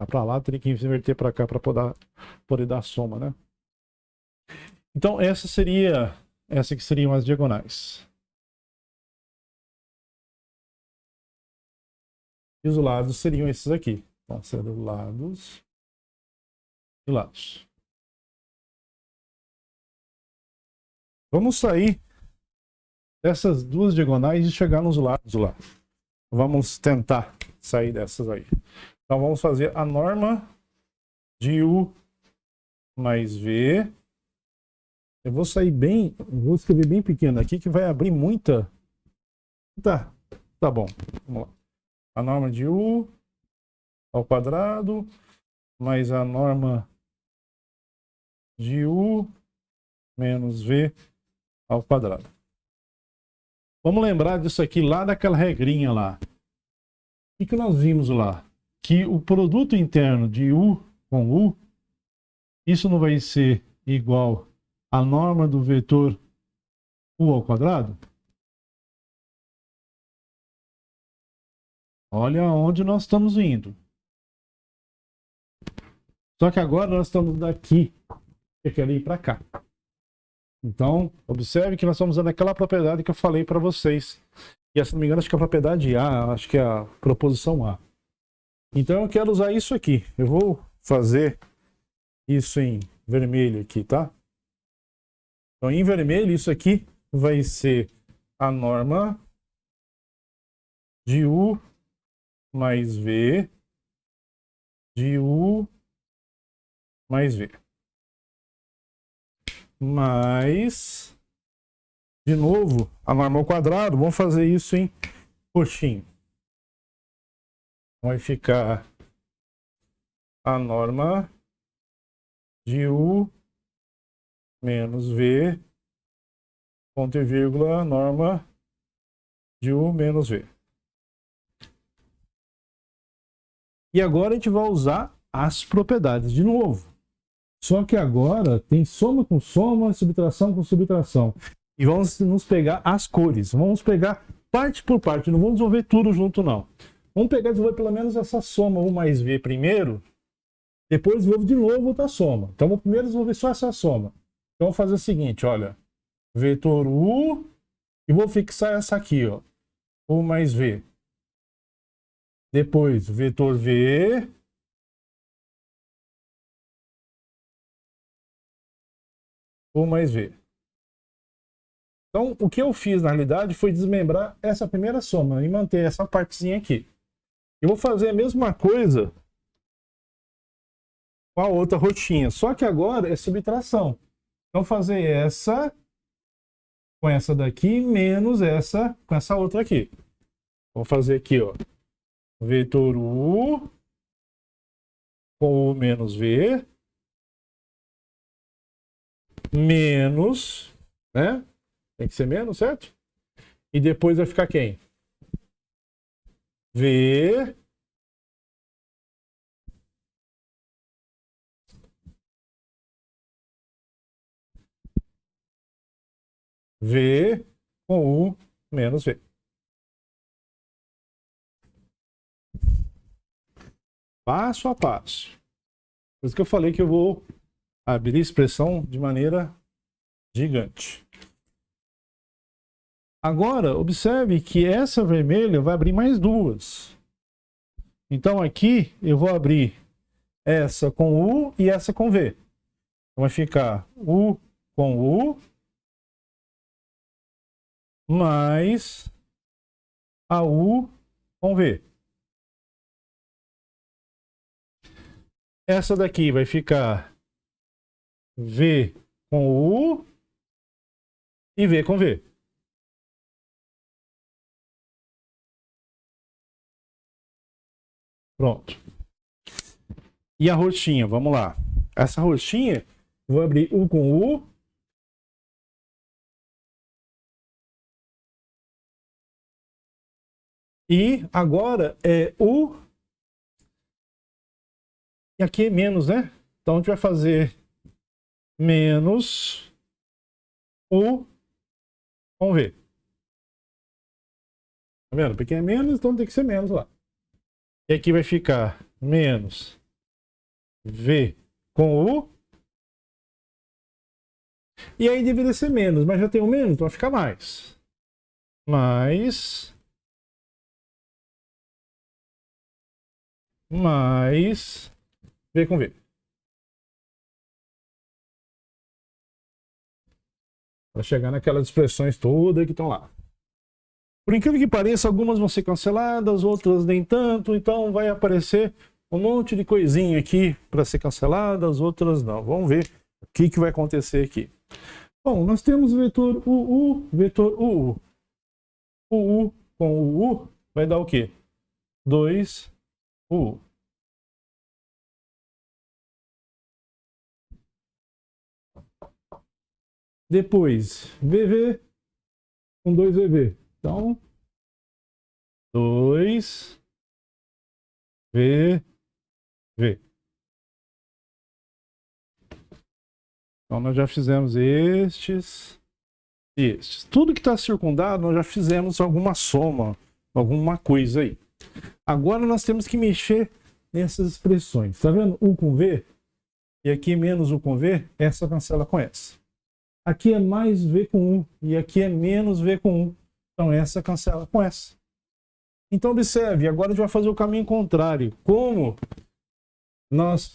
Para lá, teria que inverter para cá para poder dar a soma, né? Então, essa que seriam as diagonais. E os lados seriam esses aqui. Então, seriam lados e lados. Vamos sair dessas duas diagonais e chegar nos lados lá. Vamos tentar sair dessas aí. Então vamos fazer a norma de U mais V. Eu vou sair bem, vou escrever bem pequeno aqui que vai abrir muita. Tá bom. Vamos lá. A norma de U ao quadrado mais a norma de U menos V ao quadrado. Vamos lembrar disso aqui lá daquela regrinha lá. O que nós vimos lá? Que o produto interno de U com U, isso não vai ser igual à norma do vetor U ao quadrado? Olha onde nós estamos indo. Só que agora nós estamos daqui. Eu quero ir para cá. Então, observe que nós estamos usando aquela propriedade que eu falei para vocês. E, se não me engano, acho que é a propriedade A, acho que é a proposição A. Então, eu quero usar isso aqui. Eu vou fazer isso em vermelho aqui, tá? Então, em vermelho, isso aqui vai ser a norma de U mais V de U mais V. Mais, de novo, a norma ao quadrado, vamos fazer isso em roxinho. Vai ficar a norma de U menos V, ponto e vírgula, norma de U menos V. E agora a gente vai usar as propriedades de novo. Só que agora tem soma com soma, subtração com subtração. E vamos nos pegar as cores. Vamos pegar parte por parte, não vamos desenvolver tudo junto não. Vamos pegar e desenvolver pelo menos essa soma U mais V primeiro. Depois desenvolvo de novo outra soma. Então vou primeiro desenvolver só essa soma. Então vou fazer o seguinte, olha. Vetor U e vou fixar essa aqui, ó. U mais V. Depois vetor V. U mais V. Então, o que eu fiz, na realidade, foi desmembrar essa primeira soma e manter essa partezinha aqui. Eu vou fazer a mesma coisa com a outra roxinha, só que agora é subtração. Então, fazer essa com essa daqui menos essa com essa outra aqui. Vou fazer aqui, ó. Vetor U com U menos V menos, né? Tem que ser menos, certo? E depois vai ficar quem? V V com U menos V. Passo a passo. Por isso que eu falei que eu vou abrir a expressão de maneira gigante. Agora, observe que essa vermelha vai abrir mais duas. Então aqui eu vou abrir essa com U e essa com V. Então vai ficar U com U mais a U com V. Essa daqui vai ficar V com U e V com V. Pronto. E a roxinha, vamos lá. Essa roxinha, vou abrir U com U. E agora é U. E aqui é menos, né? Então a gente vai fazer menos U com V. Tá vendo? Porque é menos, então tem que ser menos lá. E aqui vai ficar menos V com U. E aí deveria ser menos, mas já tem um menos, então vai ficar mais. Mais V com V. Para chegar naquelas expressões todas que estão lá. Por incrível que pareça, algumas vão ser canceladas, outras nem tanto, então vai aparecer um monte de coisinha aqui para ser cancelada, as outras não. Vamos ver o que vai acontecer aqui. Bom, nós temos o vetor UU, vetor UU. UU com UU vai dar o quê? 2UU. Depois, VV com 2VV. Então, 2VV. Então, nós já fizemos estes e estes. Tudo que está circundado, nós já fizemos alguma soma, alguma coisa aí. Agora, nós temos que mexer nessas expressões. Tá vendo? U com V, e aqui menos U com V, essa cancela com essa. Aqui é mais V com U, e aqui é menos V com U. Então, essa cancela com essa. Então, observe, agora a gente vai fazer o caminho contrário. Como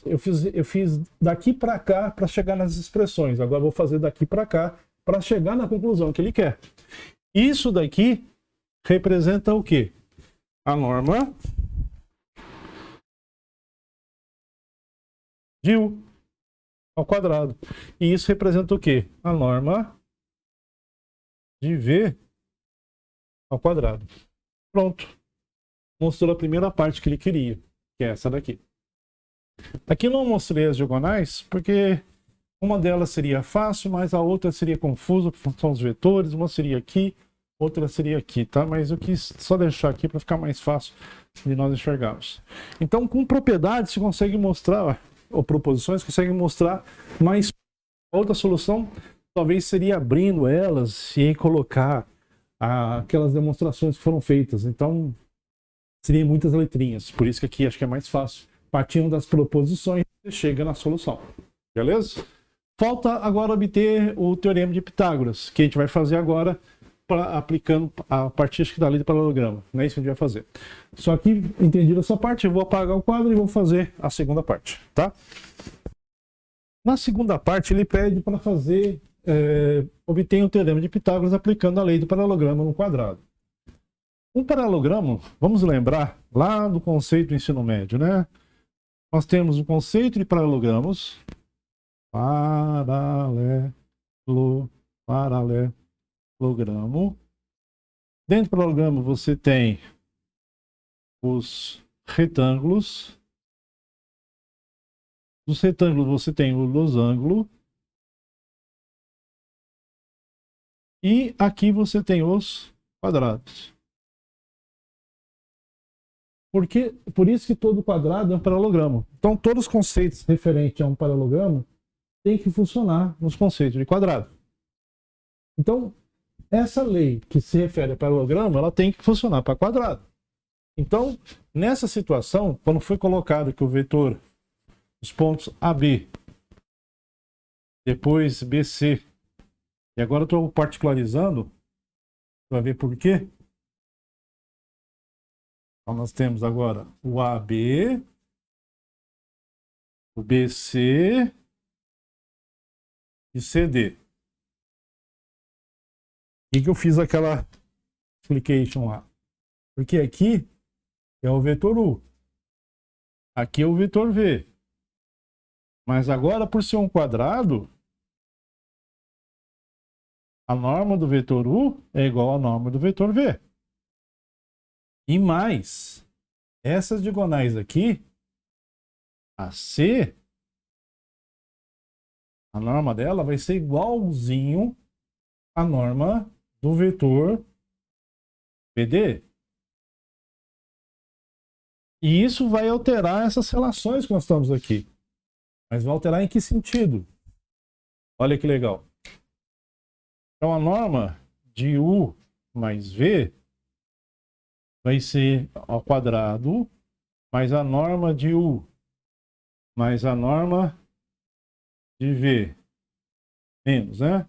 eu fiz daqui para cá para chegar nas expressões. Agora eu vou fazer daqui para cá para chegar na conclusão que ele quer. Isso daqui representa o quê? A norma de U ao quadrado. E isso representa o quê? A norma de V ao quadrado. Pronto. Mostrou a primeira parte que ele queria, que é essa daqui. Aqui não mostrei as diagonais, porque uma delas seria fácil, mas a outra seria confusa, porque são os vetores. Uma seria aqui, outra seria aqui, tá? Mas eu quis só deixar aqui para ficar mais fácil de nós enxergarmos. Então, com propriedades, se consegue mostrar, ou proposições, consegue mostrar mais. Outra solução, talvez seria abrindo elas e colocar aquelas demonstrações que foram feitas. Então, seriam muitas letrinhas. Por isso que aqui acho que é mais fácil. Partindo das proposições, você chega na solução. Beleza? Falta agora obter o teorema de Pitágoras, que a gente vai fazer agora aplicando a partir da lei do paralelogramo. Não é isso que a gente vai fazer. Só que, entendido essa parte, eu vou apagar o quadro e vou fazer a segunda parte. Tá? Na segunda parte, ele pede para fazer, obter o teorema de Pitágoras aplicando a lei do paralelogramo no quadrado. Um paralelogramo, vamos lembrar lá do conceito do ensino médio, né? Nós temos o conceito de paralelogramos. Paralelogramo. Dentro do paralelogramo você tem os retângulos. Dos retângulos você tem o losango. E aqui você tem os quadrados. Por isso que todo quadrado é um paralelogramo. Então, todos os conceitos referentes a um paralelogramo têm que funcionar nos conceitos de quadrado. Então, essa lei que se refere a paralelogramo, ela tem que funcionar para quadrado. Então, nessa situação, quando foi colocado que o vetor, os pontos AB, depois BC, e agora eu estou particularizando, para ver por quê. Então, nós temos agora o AB, o BC e CD. Por que eu fiz aquela explication lá? Porque aqui é o vetor U. Aqui é o vetor V. Mas agora, por ser um quadrado, a norma do vetor U é igual à norma do vetor V. E mais, essas diagonais aqui, a C, a norma dela vai ser igualzinho à norma do vetor PD. E isso vai alterar essas relações que nós estamos aqui. Mas vai alterar em que sentido? Olha que legal. Então a norma de U mais V vai ser ao quadrado, mais a norma de U, mais a norma de V, menos, né?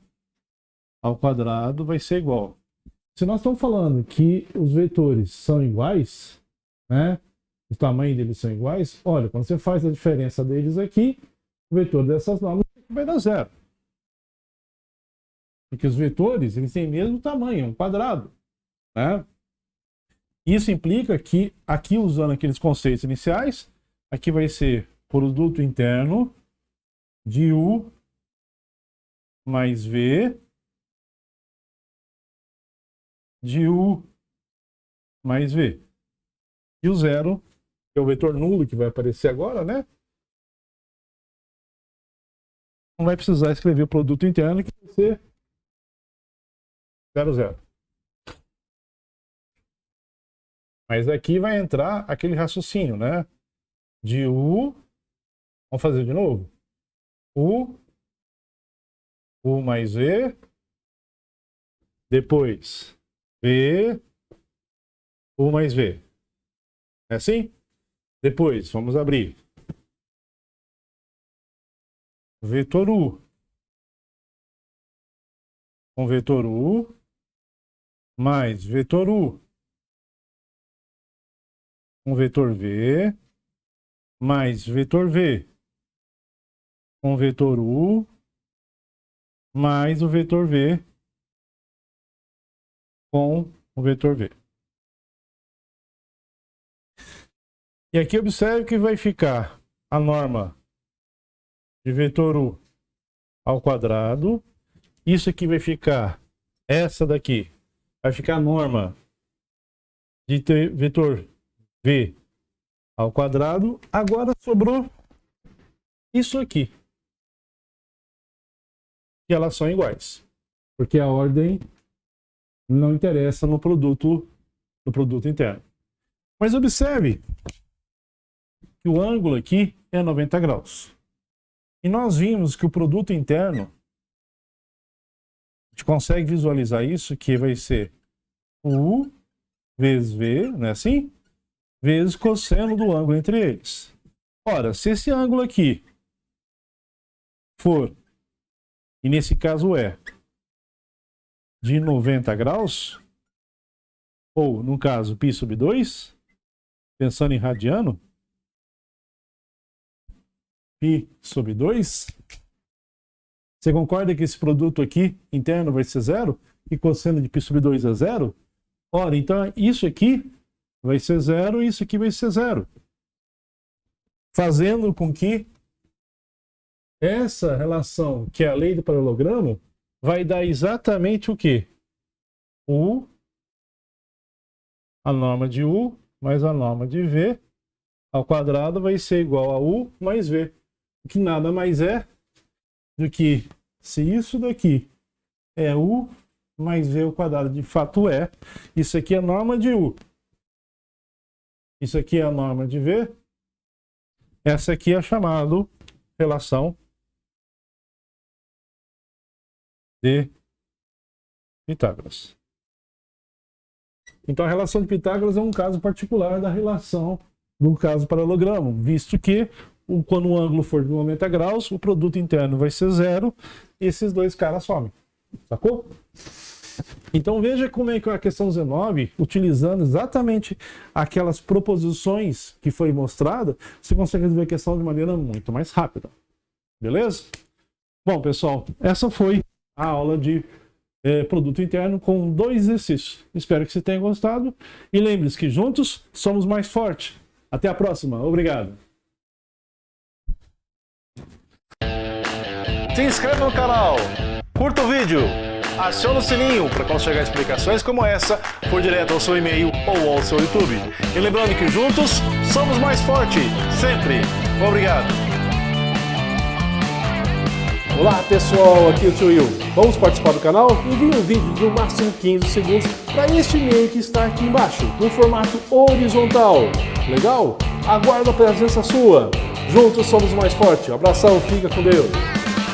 Ao quadrado vai ser igual. Se nós estamos falando que os vetores são iguais, né? O tamanho deles são iguais, olha, quando você faz a diferença deles aqui, o vetor dessas normas vai dar zero. Porque os vetores, eles têm o mesmo tamanho, um quadrado, né? Isso implica que, aqui usando aqueles conceitos iniciais, Aqui vai ser produto interno de U mais V de U mais V. E o zero, que é o vetor nulo que vai aparecer agora, né? Não vai precisar escrever o produto interno, que vai ser 0, 0. Mas aqui vai entrar aquele raciocínio, né? De U, vamos fazer de novo? U mais V, depois V, U mais V. É assim? Depois, vamos abrir. Vetor U com vetor U mais vetor U com vetor V mais vetor V com vetor U mais o vetor V com o vetor V. E aqui observe que vai ficar a norma de vetor U ao quadrado. Isso aqui vai ficar, essa daqui, vai ficar a norma de vetor V ao quadrado. Agora sobrou isso aqui, que elas são iguais, porque a ordem não interessa no produto interno. Mas observe que o ângulo aqui é 90 graus. E nós vimos que o produto interno, a gente consegue visualizar isso, que vai ser U vezes V, não é assim? Vezes cosseno do ângulo entre eles. Ora, se esse ângulo aqui for, e nesse caso é, de 90 graus, ou no caso π sobre 2, pensando em radiano, π sobre 2, você concorda que esse produto aqui interno vai ser 0 e cosseno de π sobre 2 é 0? Ora, então isso aqui vai ser 0 e isso aqui vai ser 0. Fazendo com que essa relação, que é a lei do paralelogramo, vai dar exatamente o quê? U, a norma de U mais a norma de V ao quadrado vai ser igual a U mais V. Que nada mais é do que, se isso daqui é U mais V ao quadrado, de fato é, isso aqui é a norma de U, isso aqui é a norma de V, essa aqui é a chamada relação de Pitágoras. Então a relação de Pitágoras é um caso particular da relação do caso paralelogramo, visto que quando o ângulo for de 90 graus, o produto interno vai ser 0 e esses dois caras somem. Sacou? Então veja como é que a questão 19, utilizando exatamente aquelas proposições que foi mostrada, você consegue resolver a questão de maneira muito mais rápida. Beleza? Bom, pessoal, essa foi a aula de produto interno com 2 exercícios. Espero que você tenha gostado e lembre-se que juntos somos mais fortes. Até a próxima. Obrigado. Se inscreva no canal, curta o vídeo, acione o sininho para quando chegar explicações como essa for direto ao seu e-mail ou ao seu YouTube. E lembrando que juntos somos mais fortes, sempre. Obrigado. Olá pessoal, aqui é o Tio Will. Vamos participar do canal? Envie um vídeo de no máximo 15 segundos para este e-mail que está aqui embaixo, no formato horizontal. Legal? Aguardo a presença sua. Juntos somos mais fortes. Abração, fica com Deus.